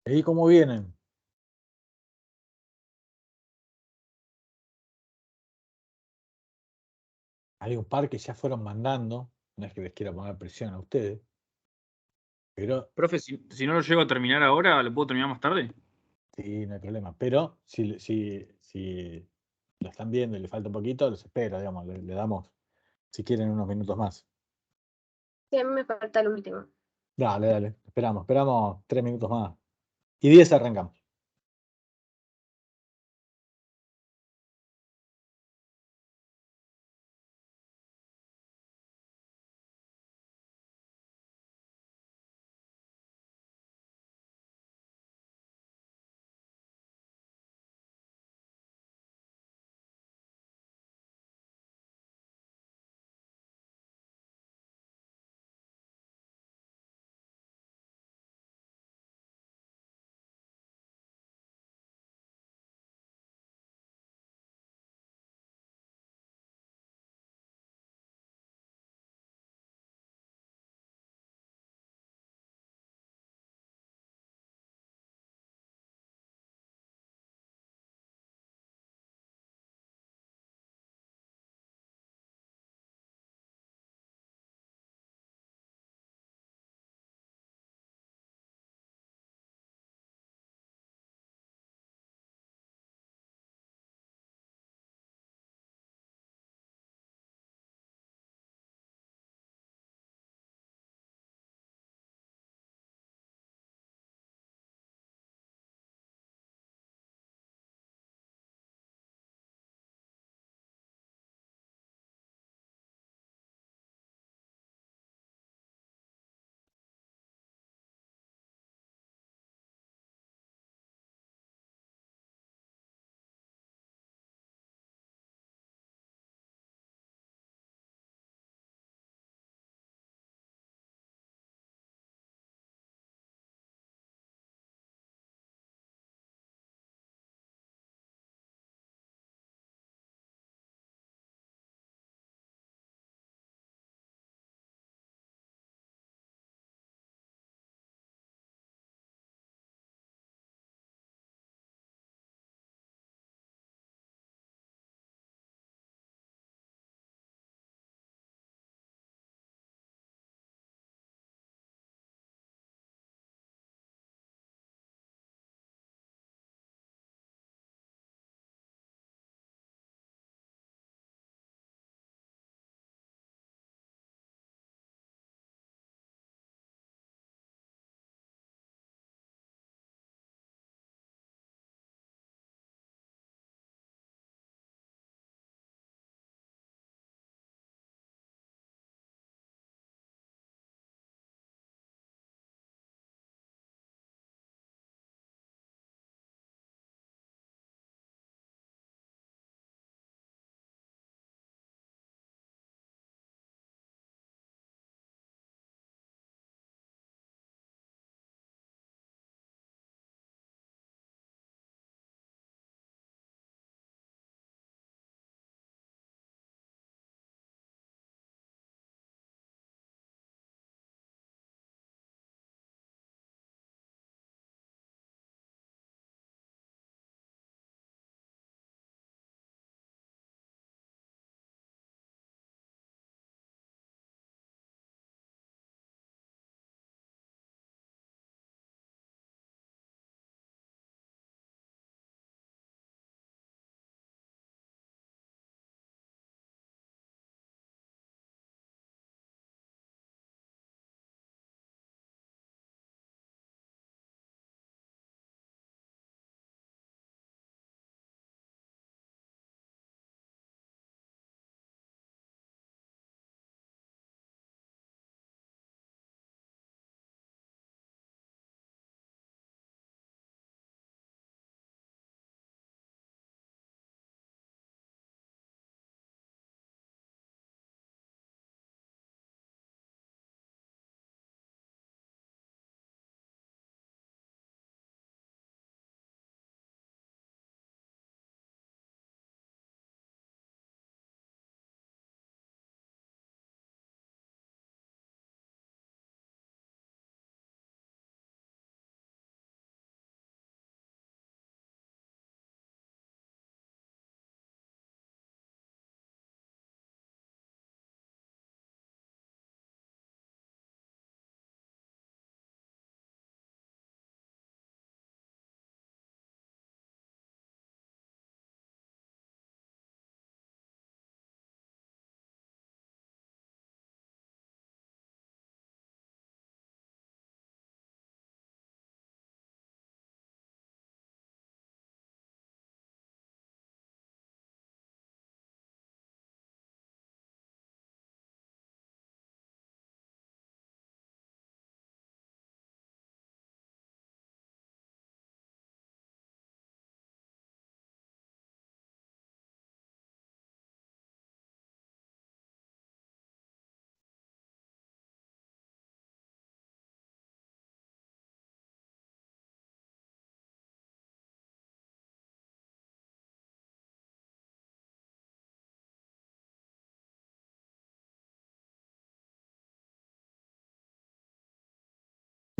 ¿Y cómo vienen? Hay un par que ya fueron mandando, no es que les quiera poner presión a ustedes, pero Profe, si no lo llego a terminar ahora, ¿lo puedo terminar más tarde? sí, no hay problema. Pero si lo están viendo y le falta un poquito, los espero, digamos, le damos, si quieren, unos minutos más. Sí, a mí me falta el último. Dale, esperamos 3 minutos más. Y 10 arrancamos.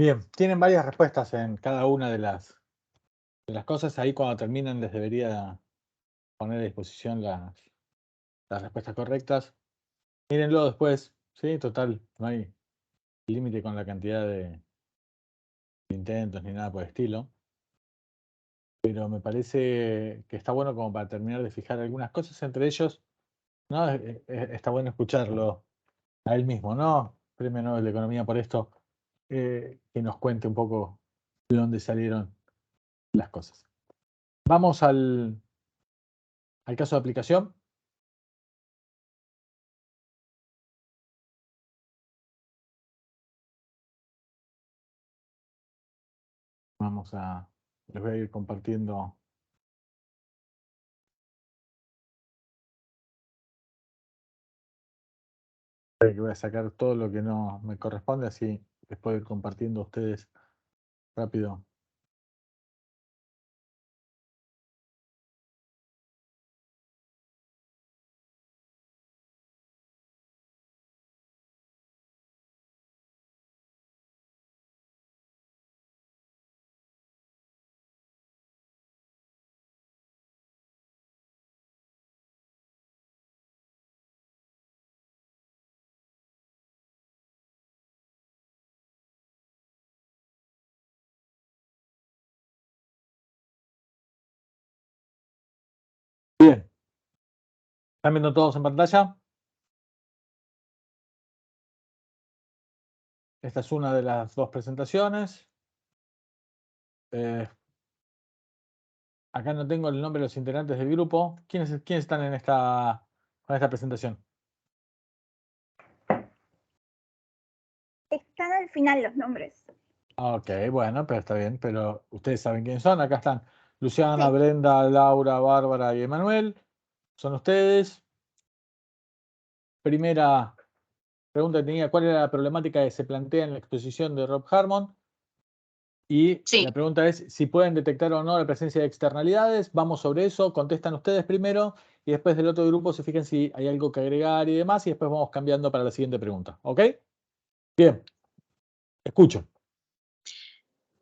Bien, tienen varias respuestas en cada una de las cosas. Ahí cuando terminan les debería poner a disposición las respuestas correctas. Mírenlo después, ¿sí? Total, no hay límite con la cantidad de intentos ni nada por el estilo. Pero me parece que está bueno como para terminar de fijar algunas cosas, entre ellos, ¿no? Está bueno escucharlo a él mismo, ¿no? Premio Nobel de Economía por esto, que nos cuente un poco de dónde salieron las cosas. Vamos al caso de aplicación. Les voy a ir compartiendo. Voy a sacar todo lo que no me corresponde, así les puedo ir compartiendo a ustedes rápido. Bien. ¿Están viendo todos en pantalla? Esta es una de las dos presentaciones. Acá no tengo el nombre de los integrantes del grupo. ¿Quiénes están con esta presentación? Están al final los nombres. Ok, bueno, pero está bien, pero ustedes saben quiénes son. Acá están Luciana, Sí. Brenda, Laura, Bárbara y Emanuel. Son ustedes. Primera pregunta que tenía, ¿cuál era la problemática que se plantea en la exposición de Rob Harmon? Y la pregunta es si pueden detectar o no la presencia de externalidades. Vamos sobre eso, contestan ustedes primero y después del otro grupo se fijan si hay algo que agregar y demás y después vamos cambiando para la siguiente pregunta. ¿Ok? Bien, escucho.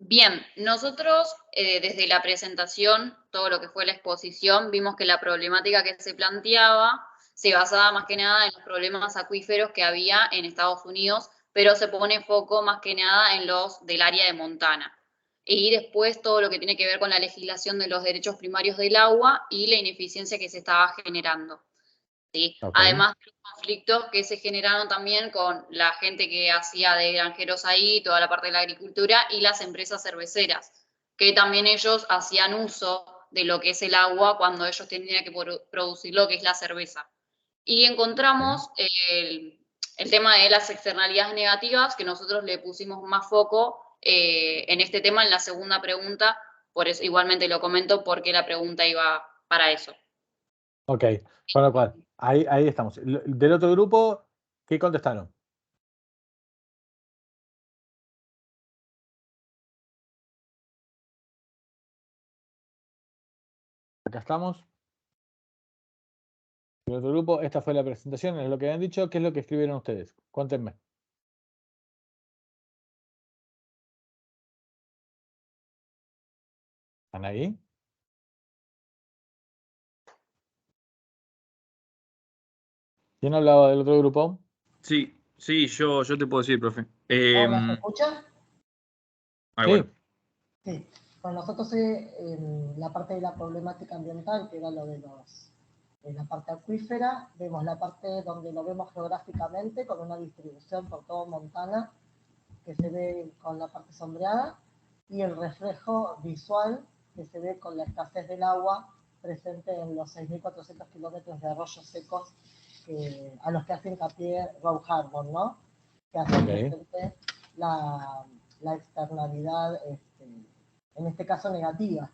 Bien, nosotros desde la presentación, todo lo que fue la exposición, vimos que la problemática que se planteaba se basaba más que nada en los problemas acuíferos que había en Estados Unidos, pero se pone foco más que nada en los del área de Montana. Y después todo lo que tiene que ver con la legislación de los derechos primarios del agua y la ineficiencia que se estaba generando. ¿Sí? Okay. Además de los conflictos que se generaron también con la gente que hacía de granjeros ahí, toda la parte de la agricultura y las empresas cerveceras, que también ellos hacían uso de lo que es el agua cuando ellos tenían que producir lo que es la cerveza. Y encontramos el tema de las externalidades negativas, que nosotros le pusimos más foco en este tema en la segunda pregunta, por eso igualmente lo comento porque la pregunta iba para eso. Ok, con lo cual, ahí estamos. Del otro grupo, ¿qué contestaron? Acá estamos. Del otro grupo, esta fue la presentación, es lo que han dicho. ¿Qué es lo que escribieron ustedes? Cuéntenme. ¿Están ahí? ¿Quién hablaba del otro grupo? Sí, yo te puedo decir, profe. Hola, ¿se escucha? Ahí, Sí. bueno. Sí. Bueno, nosotros en la parte de la problemática ambiental, que era lo de la parte acuífera, vemos la parte donde lo vemos geográficamente, con una distribución por todo Montana, que se ve con la parte sombreada, y el reflejo visual, que se ve con la escasez del agua presente en los 6.400 kilómetros de arroyos secos a los que hace hincapié Rob Harmon, ¿no? Que hace presente la externalidad, en este caso negativa.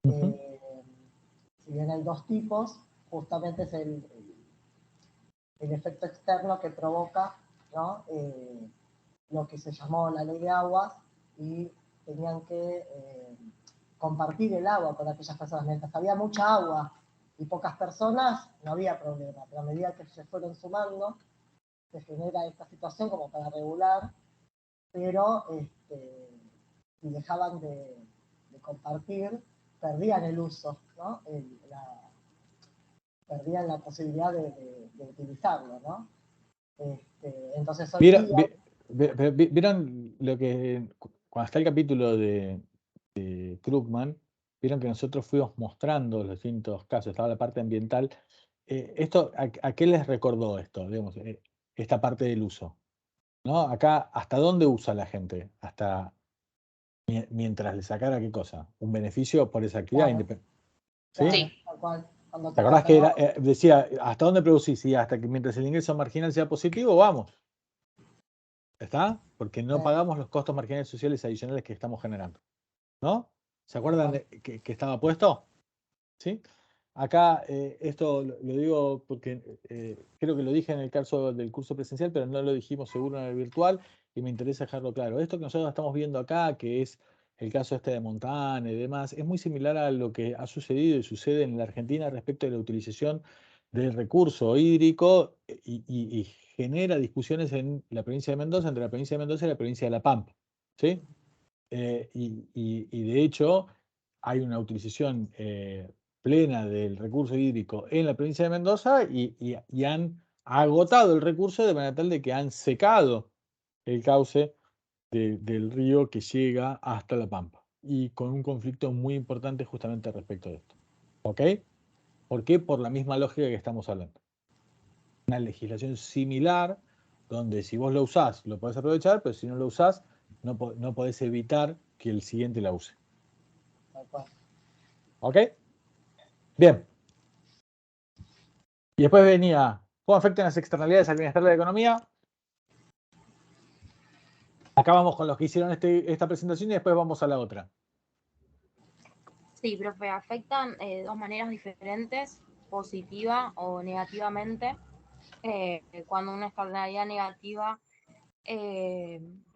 Si bien hay dos tipos, justamente es el efecto externo que provoca, ¿no? Lo que se llamó la ley de aguas, y tenían que compartir el agua con aquellas personas. Mientras había mucha agua y pocas personas, no había problema, pero a medida que se fueron sumando, se genera esta situación como para regular pero si dejaban de compartir, perdían el uso, ¿no? Perdían la posibilidad de utilizarlo, ¿no? Entonces hoy día... ¿Vieron lo que, cuando está el capítulo de Krugman, vieron que nosotros fuimos mostrando los distintos casos, estaba la parte ambiental? ¿A qué les recordó esto? Digamos, esta parte del uso, ¿no? Acá, ¿hasta dónde usa la gente? Hasta mientras le sacara qué cosa, un beneficio por esa actividad Claro, independiente. claro, ¿Sí? tal cual. Cuando ¿Te te acordás que comprobás, decía, ¿hasta dónde producís? Sí, hasta que mientras el ingreso marginal sea positivo, vamos. ¿Está? Porque no pagamos los costos marginales sociales adicionales que estamos generando. ¿No? ¿Se acuerdan que estaba puesto? ¿Sí? Acá esto lo digo porque creo que lo dije en el caso del curso presencial, pero no lo dijimos seguro en el virtual y me interesa dejarlo claro. Esto que nosotros estamos viendo acá, que es el caso de Montana y demás, es muy similar a lo que ha sucedido y sucede en la Argentina respecto de la utilización del recurso hídrico y genera discusiones en la provincia de Mendoza, entre la provincia de Mendoza y la provincia de La Pampa. ¿Sí? Y de hecho hay una utilización plena del recurso hídrico en la provincia de Mendoza y han agotado el recurso de manera tal de que han secado el cauce del río que llega hasta La Pampa y con un conflicto muy importante justamente respecto de esto. ¿Ok? ¿Por qué? Por la misma lógica que estamos hablando. Una legislación similar donde si vos lo usás lo podés aprovechar, pero si no lo usás no podés evitar que el siguiente la use. tal cual. ¿Ok? Bien. Y después venía, ¿cómo afectan las externalidades al bienestar de la economía? Acá vamos con los que hicieron esta presentación y después vamos a la otra. Sí, profe, afectan de dos maneras diferentes, positiva o negativamente. Cuando una externalidad negativa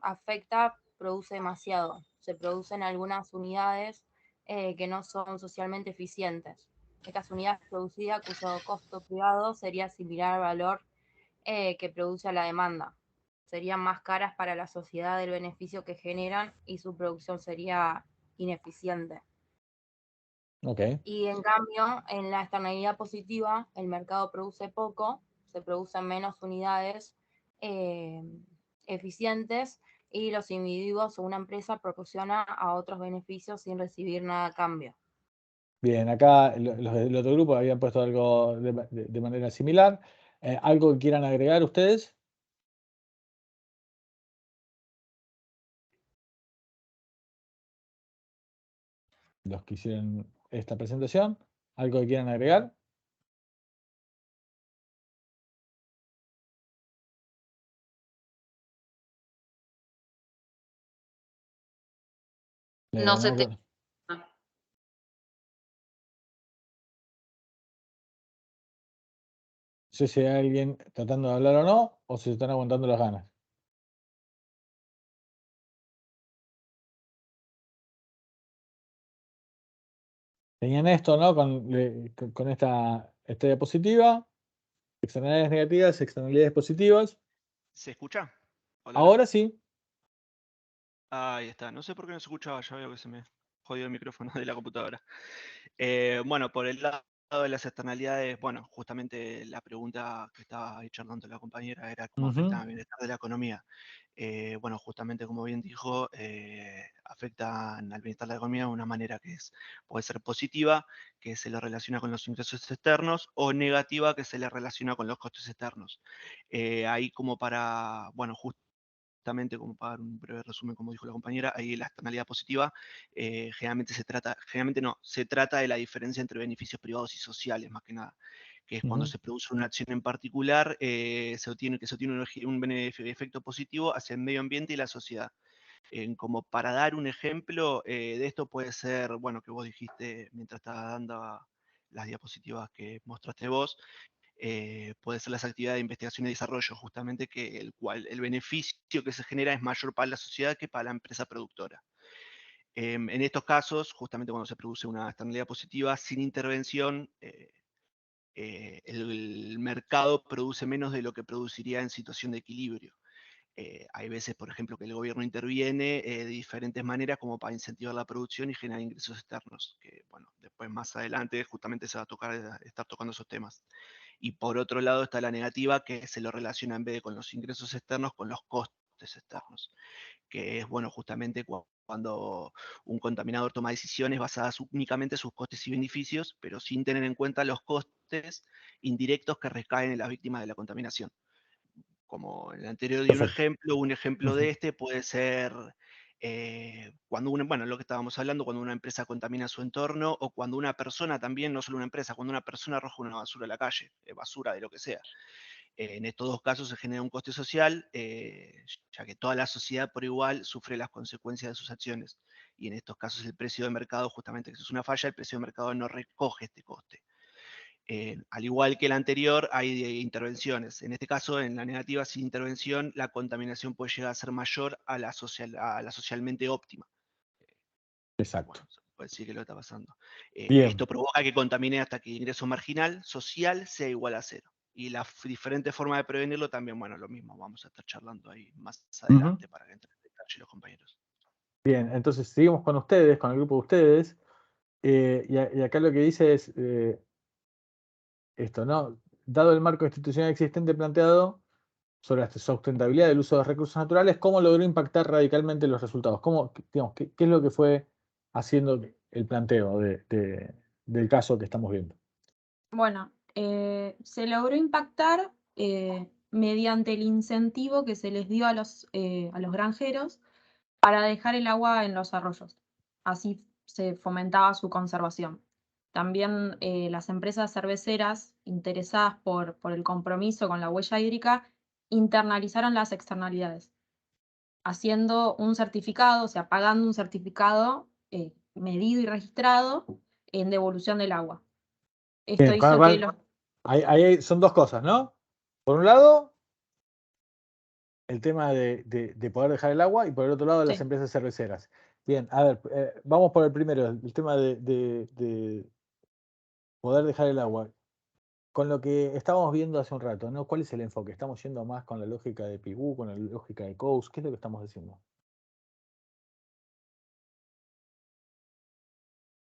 afecta, produce demasiado. Se producen algunas unidades que no son socialmente eficientes. Estas unidades producidas cuyo costo privado sería similar al valor que produce a la demanda. Serían más caras para la sociedad del beneficio que generan y su producción sería ineficiente. Okay. Y en cambio, en la externalidad positiva, el mercado produce poco, se producen menos unidades eficientes y los individuos o una empresa proporciona a otros beneficios sin recibir nada a cambio. Bien, acá los del otro grupo habían puesto algo de manera similar. ¿Algo que quieran agregar ustedes? Los que hicieron esta presentación, ¿algo que quieran agregar? No se te... No sé si hay alguien tratando de hablar o no, o si se están aguantando las ganas. Tenían esto, ¿no? Con esta diapositiva. Externalidades negativas, externalidades positivas. ¿Se escucha? Hola, Ahora sí. ahí está. No sé por qué no se escuchaba, ya veo que se me jodió el micrófono de la computadora. Bueno, por el lado de las externalidades, bueno, justamente la pregunta que estaba ahí charlando la compañera era cómo afectan al bienestar de la economía. Bueno, justamente como bien dijo, afectan al bienestar de la economía de una manera que puede ser positiva, que se le relaciona con los ingresos externos, o negativa, que se le relaciona con los costos externos. Ahí como para, bueno, justamente como para dar un breve resumen, como dijo la compañera, ahí la externalidad positiva generalmente se trata de la diferencia entre beneficios privados y sociales, más que nada, que es cuando se produce una acción en particular, se obtiene un efecto positivo hacia el medio ambiente y la sociedad. Como para dar un ejemplo de esto puede ser, bueno, que vos dijiste mientras estaba dando las diapositivas que mostraste vos, puede ser las actividades de investigación y desarrollo, justamente que el beneficio que se genera es mayor para la sociedad que para la empresa productora. En estos casos, justamente cuando se produce una externalidad positiva, sin intervención, el mercado produce menos de lo que produciría en situación de equilibrio. Hay veces, por ejemplo, que el gobierno interviene de diferentes maneras como para incentivar la producción y generar ingresos externos, que bueno, después más adelante justamente se va a estar tocando esos temas. Y por otro lado está la negativa, que se lo relaciona en vez de con los ingresos externos, con los costes externos, que es, bueno, justamente cuando un contaminador toma decisiones basadas únicamente en sus costes y beneficios, pero sin tener en cuenta los costes indirectos que recaen en las víctimas de la contaminación. Como en el anterior di un ejemplo de este puede ser cuando bueno, lo que estábamos hablando, cuando una empresa contamina su entorno, o cuando una persona también, no solo una empresa, cuando una persona arroja una basura a la calle, basura de lo que sea. En estos dos casos se genera un coste social, ya que toda la sociedad por igual sufre las consecuencias de sus acciones. Y en estos casos el precio de mercado, justamente que eso es una falla, el precio de mercado no recoge este coste. Al igual que el anterior, hay intervenciones. En este caso, en la negativa sin intervención, la contaminación puede llegar a ser mayor a la socialmente óptima. Exacto. Bueno, se puede decir que lo está pasando. Bien. Esto provoca que contamine hasta que el ingreso marginal social sea igual a cero. Y la diferente forma de prevenirlo también, bueno, lo mismo. Vamos a estar charlando ahí más adelante para que entren en detalle los compañeros. Bien, entonces seguimos con ustedes, con el grupo de ustedes. Y acá lo que dice es esto, ¿no? Dado el marco institucional existente planteado sobre la sustentabilidad del uso de recursos naturales, ¿cómo logró impactar radicalmente los resultados? ¿Cómo, digamos, qué es lo que fue haciendo el planteo del caso que estamos viendo? Bueno, se logró impactar mediante el incentivo que se les dio a los granjeros para dejar el agua en los arroyos. Así se fomentaba su conservación. También las empresas cerveceras interesadas por el compromiso con la huella hídrica internalizaron las externalidades, haciendo un certificado, o sea, pagando un certificado medido y registrado en devolución del agua. Esto Bien, hizo que los... ahí son dos cosas, ¿no? Por un lado, el tema de poder dejar el agua, y por el otro lado, las empresas cerveceras. Bien, a ver, vamos por el primero, el tema de poder dejar el agua. Con lo que estábamos viendo hace un rato, ¿no? ¿Cuál es el enfoque? ¿Estamos yendo más con la lógica de Pigou, con la lógica de Coase? ¿Qué es lo que estamos diciendo?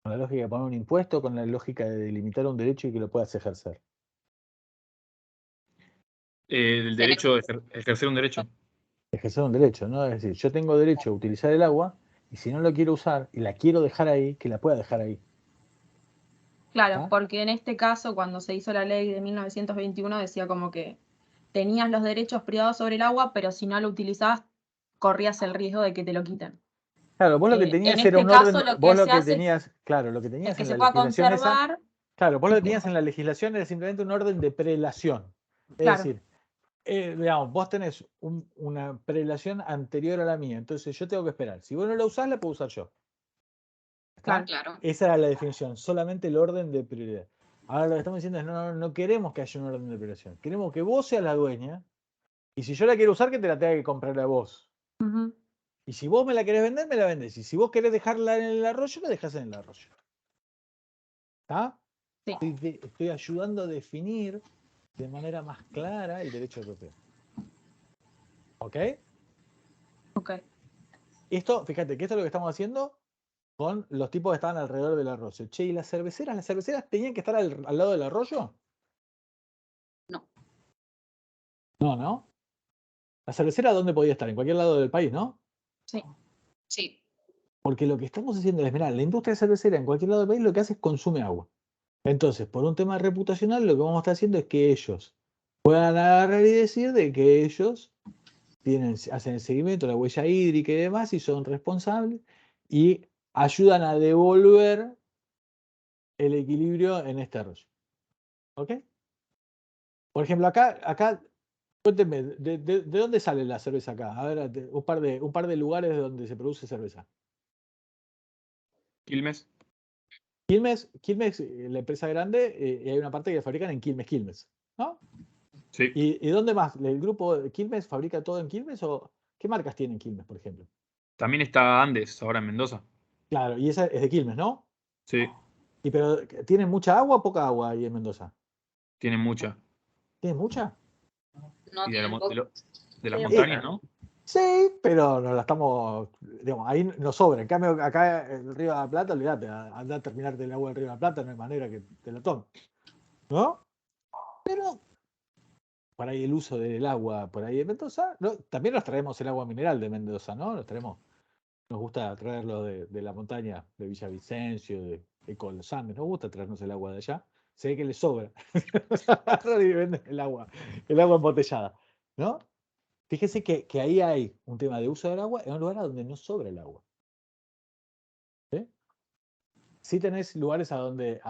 ¿Con la lógica de poner un impuesto, con la lógica de delimitar un derecho y que lo puedas ejercer? El derecho de ejercer un derecho. Ejercer un derecho, ¿no? Es decir, yo tengo derecho a utilizar el agua, y si no lo quiero usar y la quiero dejar ahí, que la pueda dejar ahí. Claro, porque en este caso, cuando se hizo la ley de 1921, decía como que tenías los derechos privados sobre el agua, pero si no lo utilizabas, corrías el riesgo de que te lo quiten. Claro, vos lo que En tenías era este un caso, orden, lo vos que lo se que hace tenías, claro, lo que es tenías que en se la pueda legislación esa, conservar. claro, vos lo que tenías en la legislación era simplemente un orden de prelación. Es Claro. decir, digamos, vos tenés una prelación anterior a la mía, entonces yo tengo que esperar. Si vos no la usás, la puedo usar yo. ¿Está? Claro. Esa era la definición, solamente el orden de prioridad. Ahora lo que estamos diciendo es, no queremos que haya un orden de prelación. Queremos que vos seas la dueña, y si yo la quiero usar, que te la tenga que comprar a vos. Ujú. Y si vos me la querés vender, me la vendés. Y si vos querés dejarla en el arroyo, la dejás en el arroyo. ¿Está? Sí. Estoy ayudando a definir de manera más clara el derecho europeo. ¿Ok? Ok. Esto, fíjate que esto es lo que estamos haciendo con los tipos que estaban alrededor del arroyo. Che, ¿y las cerveceras? ¿Las cerveceras tenían que estar al lado del arroyo? No. No, ¿no? ¿La cervecera dónde podía estar? En cualquier lado del país, ¿no? Sí. Sí. Porque lo que estamos haciendo es, mirá, la industria cervecera en cualquier lado del país lo que hace es consume agua. Entonces, por un tema reputacional, lo que vamos a estar haciendo es que ellos puedan agarrar y decir de que ellos hacen el seguimiento de la huella hídrica y demás, y son responsables, y ayudan a devolver el equilibrio en este arroyo. ¿Ok? Por ejemplo, acá cuéntenme, ¿de dónde sale la cerveza acá? A ver, un par de lugares donde se produce cerveza. Quilmes. Quilmes, la empresa grande, y hay una parte que fabrican en Quilmes, ¿no? Sí. ¿Y dónde más? ¿El grupo de Quilmes fabrica todo en Quilmes? ¿O qué marcas tienen Quilmes, por ejemplo? También está Andes, ahora en Mendoza. Claro, y esa es de Quilmes, ¿no? Sí, Pero ¿tienen mucha agua o poca agua ahí en Mendoza? tienen mucha. ¿Tienen mucha? No Y tienen poco. de las Tienen montañas, poco. ¿no? Sí, pero nos la estamos, digamos, ahí nos sobra. En cambio, acá el Río de la Plata, olvídate, anda a terminarte el agua del Río de la Plata, no hay manera que te la tomes, ¿no? Pero por ahí el uso del agua por ahí de Mendoza, ¿no? También nos traemos el agua mineral de Mendoza, ¿no? Nos gusta traerlo de la montaña, de Villavicencio, de con los Andes, nos gusta traernos el agua de allá. Se ve que les sobra. Y venden el agua embotellada, ¿no? Fíjese que ahí hay un tema de uso del agua en un lugar donde no sobra el agua. ¿Sí? Sí tenés lugares a donde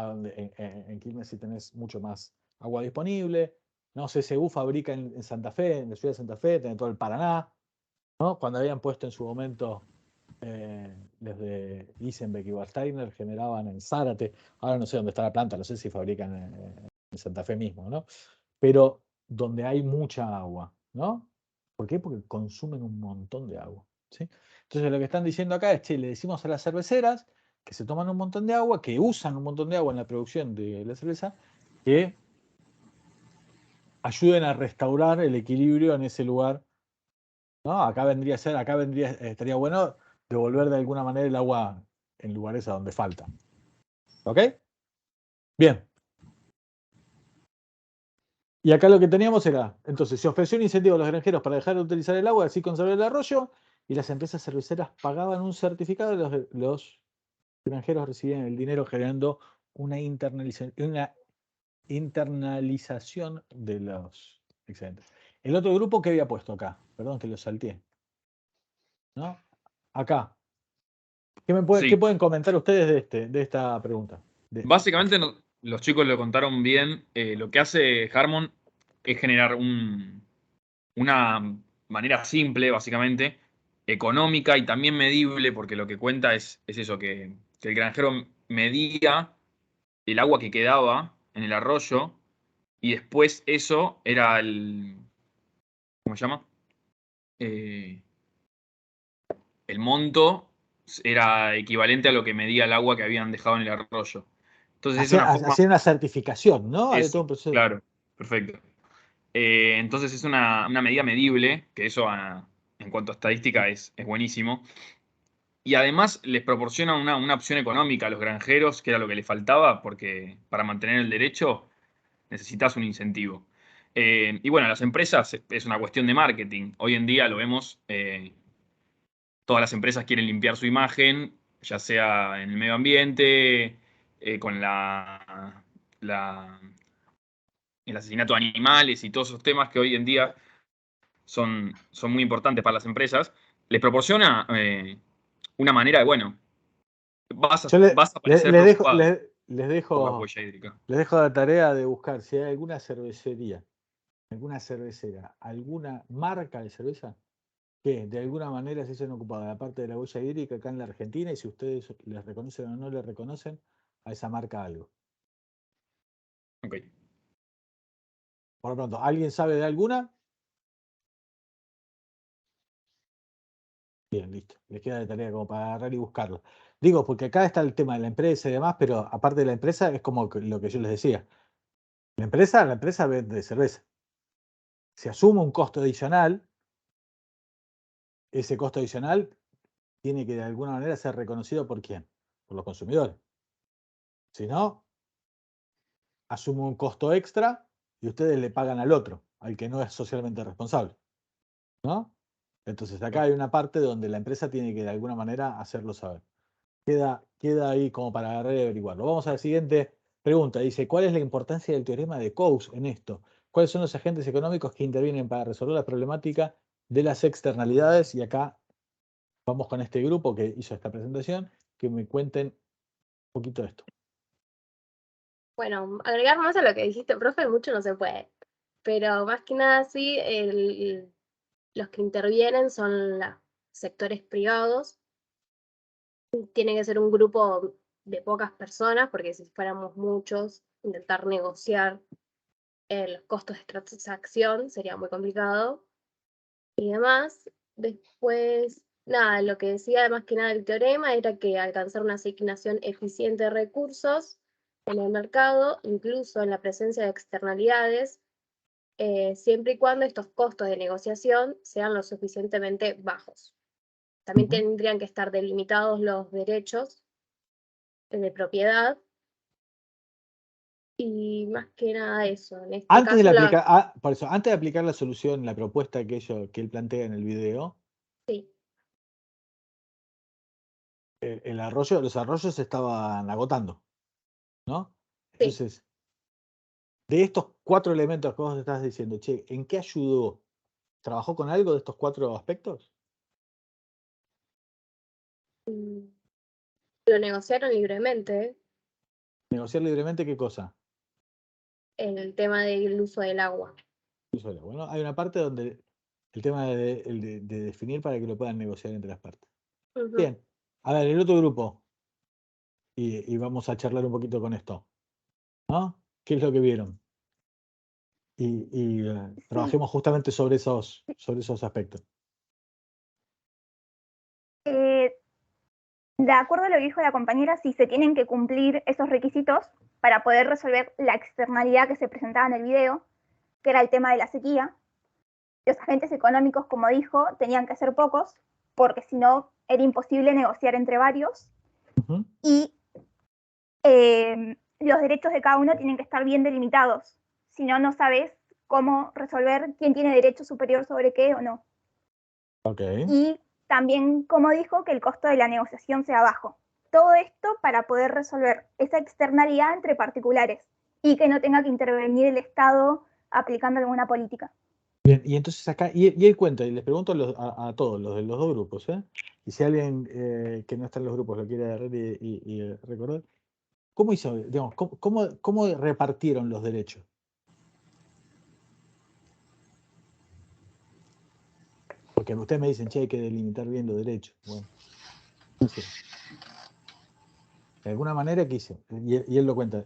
en Quilmes sí tenés mucho más agua disponible. No, CSU fabrica en Santa Fe, en la ciudad de Santa Fe, en todo el Paraná, ¿no? Cuando habían puesto en su momento desde Isenbeck y Warsteiner generaban en Zárate, ahora no sé dónde está la planta, no sé si fabrican en Santa Fe mismo, ¿no? Pero donde hay mucha agua, ¿no? ¿Por qué? Porque consumen un montón de agua, ¿sí? Entonces lo que están diciendo acá es, che, le decimos a las cerveceras que se toman un montón de agua, que usan un montón de agua en la producción de la cerveza, que ayuden a restaurar el equilibrio en ese lugar, ¿no? Estaría bueno devolver de alguna manera el agua en lugares a donde falta. ¿Ok? Bien. Y acá lo que teníamos era, entonces, se ofreció un incentivo a los granjeros para dejar de utilizar el agua, así conservar el arroyo, y las empresas cerveceras pagaban un certificado y los granjeros recibían el dinero generando una internalización de los excedentes. El otro grupo que había puesto acá, perdón que lo salteé, ¿no? Acá. ¿Qué Sí. pueden comentar ustedes de esta pregunta? Básicamente los chicos lo contaron bien. Lo que hace Harmon es generar una manera simple, básicamente, económica y también medible, porque lo que cuenta es eso, que el granjero medía el agua que quedaba en el arroyo y después eso era ¿cómo se llama? Eh, el monto era equivalente a lo que medía el agua que habían dejado en el arroyo. Entonces es una forma... Hacer una certificación, ¿no? Hay Eso, todo un proceso. claro, perfecto. Entonces es una medida medible, que eso en cuanto a estadística es buenísimo. Y además les proporciona una opción económica a los granjeros, que era lo que les faltaba, porque para mantener el derecho necesitas un incentivo. Y bueno, las empresas es una cuestión de marketing. Hoy en día lo vemos, todas las empresas quieren limpiar su imagen, ya sea en el medio ambiente, con el asesinato de animales y todos esos temas que hoy en día son muy importantes para las empresas. Les proporciona una manera de, bueno, Yo vas a aparecer preocupado les por la huella hídrica. dejo la tarea de buscar si hay alguna cervecera, alguna marca de cerveza que de alguna manera se hayan ocupado de la parte de la huella hídrica acá en la Argentina y si ustedes les reconocen o no les reconocen a esa marca algo. Ok. Por lo pronto, ¿alguien sabe de alguna? Bien, listo. Les queda de tarea como para agarrar y buscarlo. Digo, porque acá está el tema de la empresa y demás, pero aparte de la empresa es como lo que yo les decía. La empresa vende cerveza. Se asume un costo adicional, ese costo adicional tiene que de alguna manera ser reconocido por quién, por los consumidores. Si no, asume un costo extra y ustedes le pagan al otro, al que no es socialmente responsable, ¿no? Entonces acá hay una parte donde la empresa tiene que de alguna manera hacerlo saber. Queda ahí como para agarrar y averiguarlo. Vamos a la siguiente pregunta. Dice, ¿cuál es la importancia del teorema de Coase en esto? ¿Cuáles son los agentes económicos que intervienen para resolver la problemática de las externalidades? Y acá vamos con este grupo que hizo esta presentación, que me cuenten un poquito de esto. Bueno, agregar más a lo que dijiste, profe, mucho no se puede. Pero más que nada, sí, los que intervienen son los sectores privados. Tiene que ser un grupo de pocas personas, porque si fuéramos muchos, intentar negociar los costos de transacción sería muy complicado. Y demás, después, nada, lo que decía más que nada el teorema era que alcanzar una asignación eficiente de recursos en el mercado, incluso en la presencia de externalidades, siempre y cuando estos costos de negociación sean lo suficientemente bajos. También Ujú. tendrían que estar delimitados los derechos de propiedad y más que nada eso. En este Antes de caso, por eso, antes de aplicar la solución, la propuesta que él plantea en el video, sí, los arroyos se estaban agotando, ¿no? sí. Entonces, de estos 4 elementos que vos estás diciendo, che, ¿en qué ayudó? ¿Trabajó con algo de estos 4 aspectos? Lo negociaron libremente, ¿Negociar libremente qué cosa? el tema del uso del agua. Bueno, hay una parte donde el tema de definir para que lo puedan negociar entre las partes. Ujú. Bien, a ver, el otro grupo, y vamos a charlar un poquito con esto, ¿no? ¿Qué es lo que vieron? Y trabajemos justamente sobre esos aspectos. De acuerdo a lo que dijo la compañera, sí se tienen que cumplir esos requisitos para poder resolver la externalidad que se presentaba en el video, que era el tema de la sequía. Los agentes económicos, como dijo, tenían que ser pocos, porque si no era imposible negociar entre varios. Ujú. Y los derechos de cada uno tienen que estar bien delimitados. Si no, no sabes cómo resolver quién tiene derecho superior sobre qué o no. Okay. Y también, como dijo, que el costo de la negociación sea bajo. Todo esto para poder resolver esa externalidad entre particulares y que no tenga que intervenir el Estado aplicando alguna política. Bien, y entonces acá, y él cuenta, y les pregunto a todos, los de los 2 grupos, y si alguien que no está en los grupos lo quiere agarrar y recordar, ¿cómo hizo, digamos, cómo repartieron los derechos? Porque ustedes me dicen, che, hay que delimitar bien los derechos. Bueno, no sé. De alguna manera, ¿qué hizo? Y él lo cuenta.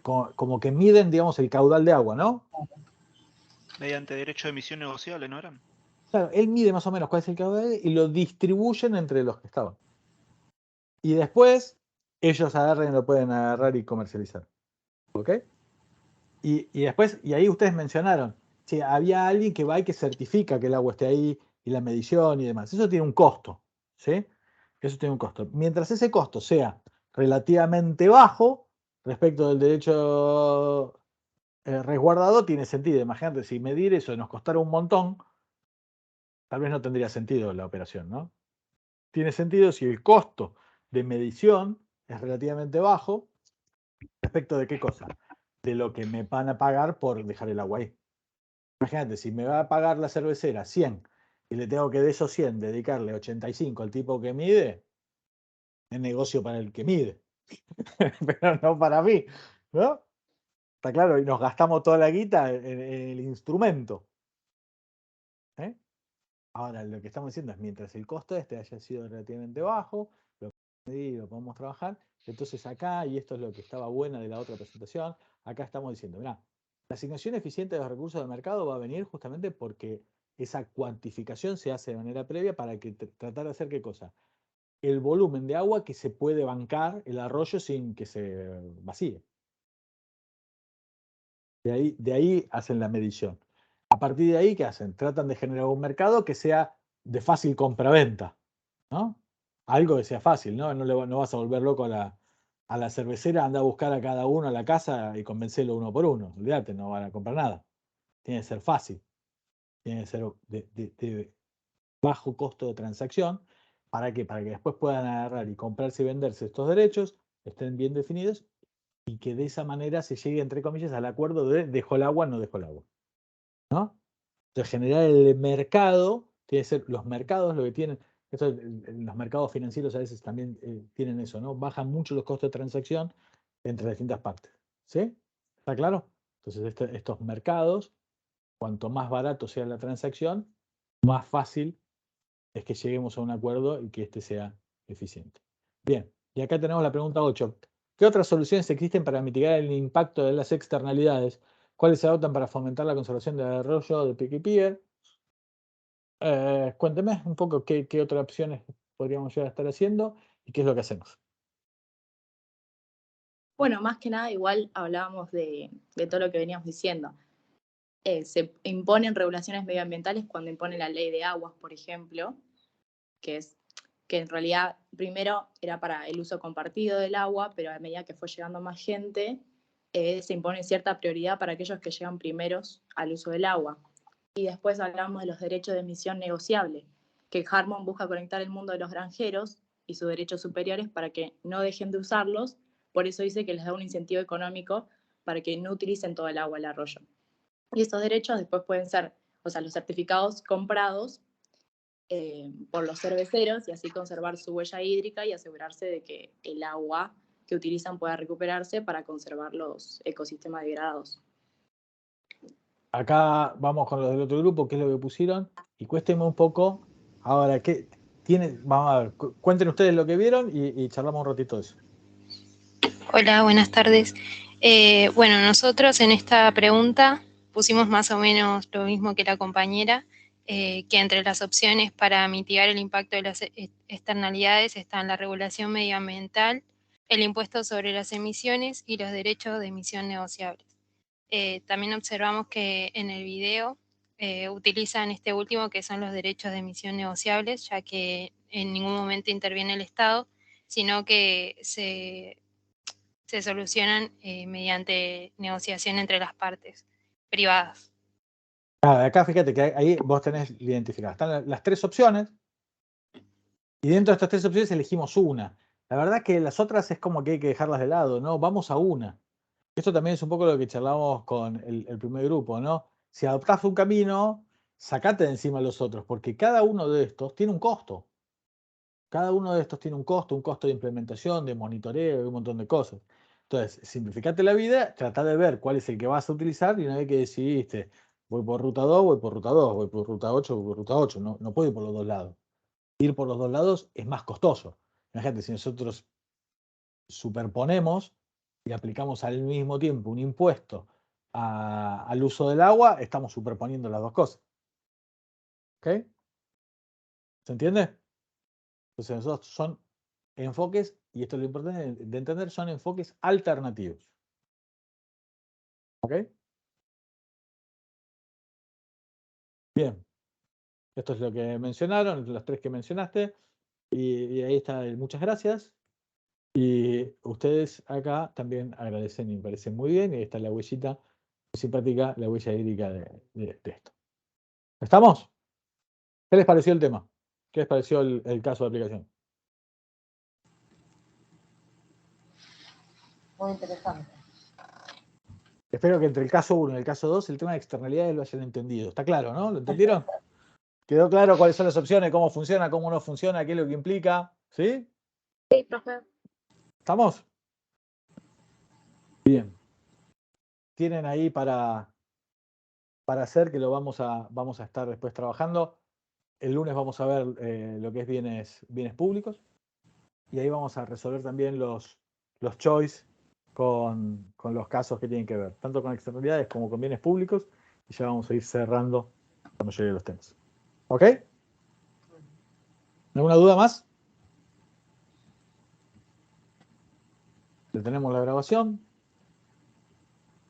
Como que miden, digamos, el caudal de agua, ¿no? Mediante derecho de emisión negociable, ¿no eran? Claro, él mide más o menos cuál es el caudal y lo distribuyen entre los que estaban. Y después, ellos agarran y lo pueden agarrar y comercializar. ¿Ok? Y después, y ahí ustedes mencionaron, si había alguien que va y que certifica que el agua esté ahí y la medición y demás. Eso tiene un costo, ¿sí? Eso tiene un costo. Mientras ese costo sea relativamente bajo respecto del derecho resguardado, tiene sentido. Imagínate, si medir eso nos costara un montón, tal vez no tendría sentido la operación, ¿no? Tiene sentido si el costo de medición es relativamente bajo respecto de qué cosa, de lo que me van a pagar por dejar el agua ahí. Imagínate, si me va a pagar la cervecera 100 y le tengo que de esos 100 dedicarle 85 al tipo que mide, es negocio para el que mide, pero no para mí, ¿no? Está claro, y nos gastamos toda la guita en el instrumento. ¿Eh? Ahora, lo que estamos diciendo es, mientras el costo este haya sido relativamente bajo, lo podemos trabajar, entonces acá, y esto es lo que estaba buena de la otra presentación, acá estamos diciendo, mirá, la asignación eficiente de los recursos del mercado va a venir justamente porque esa cuantificación se hace de manera previa para que tratar de hacer qué cosa. El volumen de agua que se puede bancar el arroyo sin que se vacíe. De ahí hacen la medición. A partir de ahí, ¿qué hacen? Tratan de generar un mercado que sea de fácil compraventa, ¿no? Algo que sea fácil, ¿no? No vas a volver loco a la cervecera, anda a buscar a cada uno a la casa y convencerlo uno por uno. Olvídate, no van a comprar nada. Tiene que ser fácil. Tiene que ser de bajo costo de transacción. ¿Para qué? Para que después puedan agarrar y comprarse y venderse estos derechos, estén bien definidos y que de esa manera se llegue, entre comillas, al acuerdo de dejo el agua, no dejo el agua. ¿No? Entonces, generar el mercado, tiene que ser los mercados lo que tienen. Los mercados financieros a veces también tienen eso, ¿no? Bajan mucho los costos de transacción entre distintas partes. ¿Sí? ¿Está claro? Entonces, estos mercados, cuanto más barato sea la transacción, más fácil es que lleguemos a un acuerdo y que este sea eficiente. Bien, y acá tenemos la pregunta 8. ¿Qué otras soluciones existen para mitigar el impacto de las externalidades? ¿Cuáles se adoptan para fomentar la conservación del arroyo de Piquipier? Cuénteme un poco qué otras opciones podríamos llegar a estar haciendo y qué es lo que hacemos. Bueno, más que nada igual hablábamos de todo lo que veníamos diciendo. se imponen regulaciones medioambientales cuando impone la ley de aguas, por ejemplo, que en realidad primero era para el uso compartido del agua, pero a medida que fue llegando más gente, se impone cierta prioridad para aquellos que llegan primeros al uso del agua. Y después hablamos de los derechos de emisión negociables, que Harmon busca conectar el mundo de los granjeros y sus derechos superiores para que no dejen de usarlos, por eso dice que les da un incentivo económico para que no utilicen todo el agua del arroyo. Y estos derechos después pueden ser, o sea, los certificados comprados por los cerveceros y así conservar su huella hídrica y asegurarse de que el agua que utilizan pueda recuperarse para conservar los ecosistemas degradados. Acá vamos con los del otro grupo, qué es lo que pusieron, y cuéstenme un poco, ahora, ¿qué tienen? Vamos a ver, cuenten ustedes lo que vieron y charlamos un ratito de eso. Hola, buenas tardes. Bueno, nosotros en esta pregunta pusimos más o menos lo mismo que la compañera, que entre las opciones para mitigar el impacto de las externalidades están la regulación medioambiental, el impuesto sobre las emisiones y los derechos de emisión negociables. También observamos que en el video utilizan este último, que son los derechos de emisión negociables, ya que en ningún momento interviene el Estado, sino que se solucionan mediante negociación entre las partes privadas. Acá fíjate que ahí vos tenés identificadas. Están las tres opciones y dentro de estas tres opciones elegimos una. La verdad que las otras es como que hay que dejarlas de lado, ¿no? Vamos a una. Esto también es un poco lo que charlamos con el primer grupo, ¿no? Si adoptás un camino, sacate de encima los otros, porque cada uno de estos tiene un costo. Cada uno de estos tiene un costo de implementación, de monitoreo, de un montón de cosas. Entonces, simplificate la vida, trata de ver cuál es el que vas a utilizar y una vez que decidiste, voy por ruta 2, voy por ruta 2, voy por ruta 8, voy por ruta 8. No puedo ir por los dos lados. Ir por los dos lados es más costoso. Imagínate, si nosotros superponemos y aplicamos al mismo tiempo un impuesto al uso del agua, estamos superponiendo las dos cosas. ¿Ok? ¿Se entiende? Entonces, nosotros son enfoques, y esto es lo importante de entender, son enfoques alternativos. ¿Ok? Bien. Esto es lo que mencionaron, los tres que mencionaste. Y ahí está, muchas gracias. Y ustedes acá también agradecen y me parece muy bien. Y ahí está la huellita muy simpática, la huella hídrica de esto. ¿Estamos? ¿Qué les pareció el tema? ¿Qué les pareció el caso de aplicación? Muy interesante. Espero que entre el caso 1 y el caso 2 el tema de externalidades lo hayan entendido. ¿Está claro, no? ¿Lo entendieron? ¿Quedó claro cuáles son las opciones, cómo funciona, cómo no funciona, qué es lo que implica? ¿Sí? Sí, profe. ¿Estamos? Bien. Tienen ahí para hacer, que lo vamos a estar después trabajando. El lunes vamos a ver lo que es bienes públicos. Y ahí vamos a resolver también los choice con los casos que tienen que ver, tanto con externalidades como con bienes públicos. Y ya vamos a ir cerrando cuando lleguen los temas. ¿Ok? ¿Alguna duda más? Detenemos la grabación.